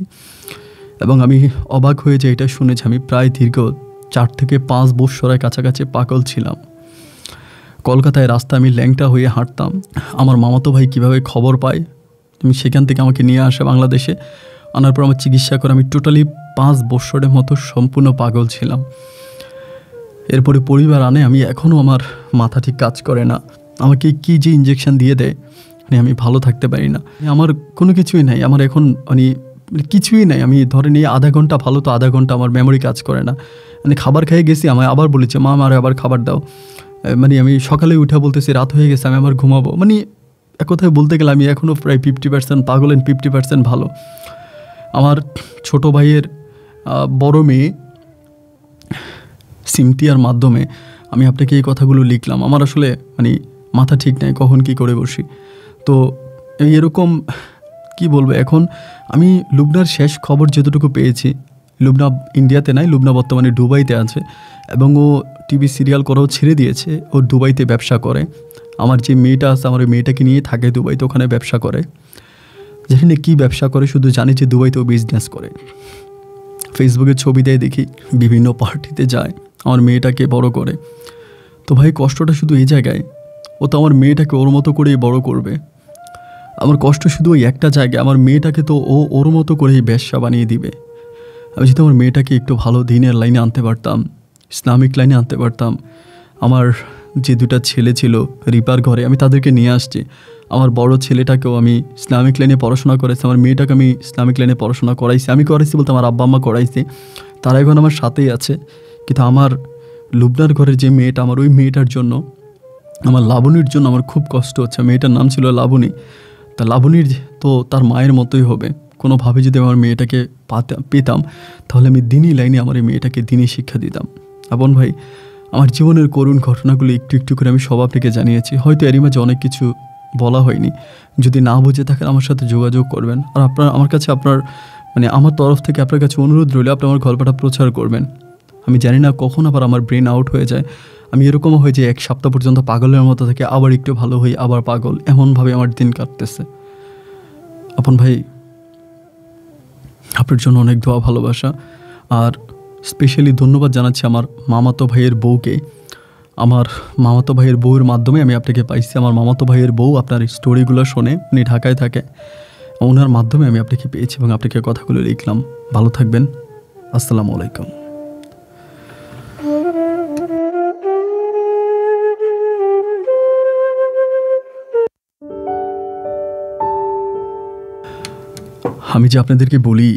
এবং আমি অবাক হয়ে যাই এটা শুনে যে আমি প্রায় দীর্ঘ 4 থেকে 5 বৎসরের কাছাকাছি পাগল ছিলাম। কলকাতায় রাস্তা আমি ল্যাংটা হয়ে হাঁটতাম। আমার মামাতো ভাই কীভাবে খবর পায়, তুমি সেখান থেকে আমাকে নিয়ে আসে বাংলাদেশে। আনার পর আমার চিকিৎসা করে আমি টোটালি 5 বৎসরের মতো সম্পূর্ণ পাগল ছিলাম। এরপরে পরিবার আনে, আমি এখনও আমার মাথা ঠিক কাজ করে না। আমাকে কি যে ইঞ্জেকশন দিয়ে দেয়, মানে আমি ভালো থাকতে পারি না। আমার কোনো কিছুই নাই, আমার এখন মানে কিছুই নাই। আমি ধরে নিয়ে আধা ঘন্টা ভালো, তো আধা ঘন্টা আমার মেমোরি কাজ করে না। মানে খাবার খেয়ে গেছি, আমায় আবার বলেছে মা আমারে আবার খাবার দাও। মানে আমি সকালে উঠে বলতেছি রাত হয়ে গেছে, আমি আবার ঘুমাবো। মানে এক কথায় বলতে গেলে আমি এখনও প্রায় 50% পাগল এন্ড 50% ভালো। আমার ছোট ভাইয়ের বড় মেয়ে সিমতিয়ার মাধ্যমে আমি আপনাকে এই কথাগুলো লিখলাম। আমার আসলে মানে মাথা ঠিক নাই কখন কি করে বসি। তো এরকম কি বলবো, এখন আমি লুবনার শেষ খবর যতটুকু পেয়েছি, লুবনা ইন্ডিয়াতে নাই, লুবনা বর্তমানে দুবাইতে আছে এবং ও টিভি সিরিয়াল করাও ছেড়ে দিয়েছে। ও দুবাইতে ব্যবসা করে। আমার যে মেয়েটা আছে, আমার ওই মেয়েটাকে নিয়ে থাকে দুবাইতে, ওখানে ব্যবসা করে। যেখানে কী ব্যবসা করে শুধু জানি যে দুবাইতেও বিজনেস করে। ফেসবুকে ছবি দেয় দেখি, বিভিন্ন পার্টিতে যায়, আমার মেয়েটাকে বড় করে। তো ভাই কষ্টটা শুধু এই জায়গায়, ও তো আমার মেয়েটাকে ওর মতো করেই বড় করবে। আমার কষ্ট শুধু ওই একটা জায়গায়, আমার মেয়েটাকে তো ও ওর মতো করেই ব্যবসা বানিয়ে দিবে। আমি যদি আমার মেয়েটাকে একটু ভালো দিনের লাইনে আনতে পারতাম, ইসলামিক লাইনে আনতে পারতাম। আমার যে দুটা ছেলে ছিল রিপার ঘরে, আমি তাদেরকে নিয়ে আসছি। আমার বড় ছেলেটাকেও আমি ইসলামিক লাইনে পড়াশোনা করাইছি, আমার মেয়েটাকে আমি ইসলামিক লাইনে পড়াশোনা করাইছি। আমি করাইছি বলতে আমার আব্বা আম্মা করাইছি, তারা এখন আমার সাথেই আছে। কিন্তু আমার লুবনার ঘরের যে মেয়েটা, আমার ওই মেয়েটার জন্য, আমার লাবণীর জন্য আমার খুব কষ্ট হচ্ছে। মেয়েটার নাম ছিল লাবণী। তা লাবণীর তো তার মায়ের মতোই হবে। কোনোভাবে যদি আমার মেয়েটাকে পেতাম, তাহলে আমি দিনই লাইনে আমার এই মেয়েটাকে দিনই শিক্ষা দিতাম। আপন ভাই, আমার জীবনের করুণ ঘটনাগুলো একটু একটু করে আমি সব আপনাকে জানিয়েছি। হয়তো এরই মাঝে অনেক কিছু বলা হয়নি। যদি না বুঝে থাকেন আমার সাথে যোগাযোগ করবেন। আর আমার কাছে আমার তরফ থেকে আপনার কাছে অনুরোধ রইলে আপনি আমার গল্পটা প্রচার করবেন। আমি জানি না কখন আবার আমার ব্রেন আউট হয়ে যায়। আমি এরকমও হয়ে যে 1 সপ্তাহ পর্যন্ত পাগলের মতো থেকে আবার একটু ভালো হই, আবার পাগল, এমনভাবে আমার দিন কাটতেছে। আপন ভাই, আপনার জন্য অনেক দোয়া ভালোবাসা। আর স্পেশালি ধন্যবাদ জানাচ্ছি আমার মামাতো ভাইয়ের বউকে। আমার মামাতো ভাইয়ের বউয়ের মাধ্যমে আমি আপনাকে পাইছি। আমার মামাতো ভাইয়ের বউ আপনার স্টোরিগুলো শোনে, উনি ঢাকায় থাকে, ওনার মাধ্যমে আমি আপনাকে পেয়েছি এবং আপনাকে কথাগুলো লিখলাম। ভালো থাকবেন। আসসালামু আলাইকুম। আমি যে আপনাদেরকে বলি,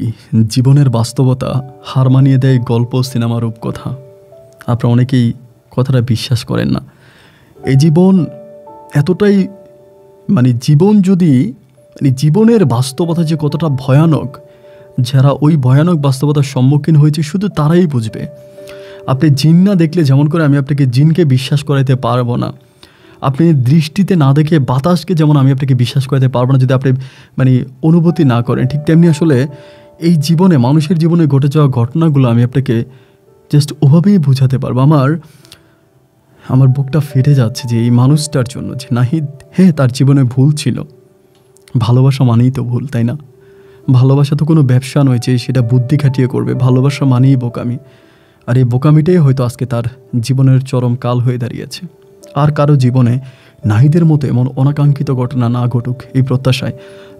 জীবনের বাস্তবতা হার মানিয়ে দেয় গল্প, সিনেমা, রূপকথা। আপনারা অনেকেই কথাটা বিশ্বাস করেন না। এই জীবন এতটাই জীবন যদি জীবনের বাস্তবতা যে কতটা ভয়ানক, যারা ওই ভয়ানক বাস্তবতার সম্মুখীন হয়েছে শুধু তারাই বুঝবে। আপনি জিন না দেখলে, যেমন করে আমি আপনাকে জিনকে বিশ্বাস করাইতে পারবো না, আপনি দৃষ্টিতে না দেখে বাতাসকে যেমন আমি আপনাকে বিশ্বাস করাতে পারবো না যদি আপনি অনুভূতি না করেন, ঠিক তেমনি আসলে এই জীবনে, মানুষের জীবনে ঘটে যাওয়া ঘটনাগুলো আমি আপনাকে জাস্ট ওভাবেই বোঝাতে পারবো। আমার বুকটা ফেটে যাচ্ছে যে এই মানুষটার জন্য, যে নাহিদ, হ্যাঁ তার জীবনে ভুল ছিল। ভালোবাসা মানেই তো ভুল, তাই না? ভালোবাসা তো কোনো ব্যবসা নয় যে সেটা বুদ্ধি খাটিয়ে করবে। ভালোবাসা মানেই বোকামি। আর এই বোকামিটাই হয়তো আজকে তার জীবনের চরম কাল হয়ে দাঁড়িয়েছে। আর কারো জীবনে নাহিদের মতো এমন অনাকাঙ্ক্ষিত ঘটনা না ঘটুক, এই প্রত্যাশায়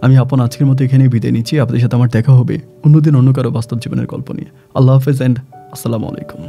আমি আপন আজকের মতো এখানেই বিদায় নিচ্ছি। আপনাদের সাথে আমার দেখা হবে অন্যদিন অন্য কারো বাস্তব জীবনের গল্প নিয়ে। আল্লাহ হাফেজ অ্যান্ড আসসালামু আলাইকুম।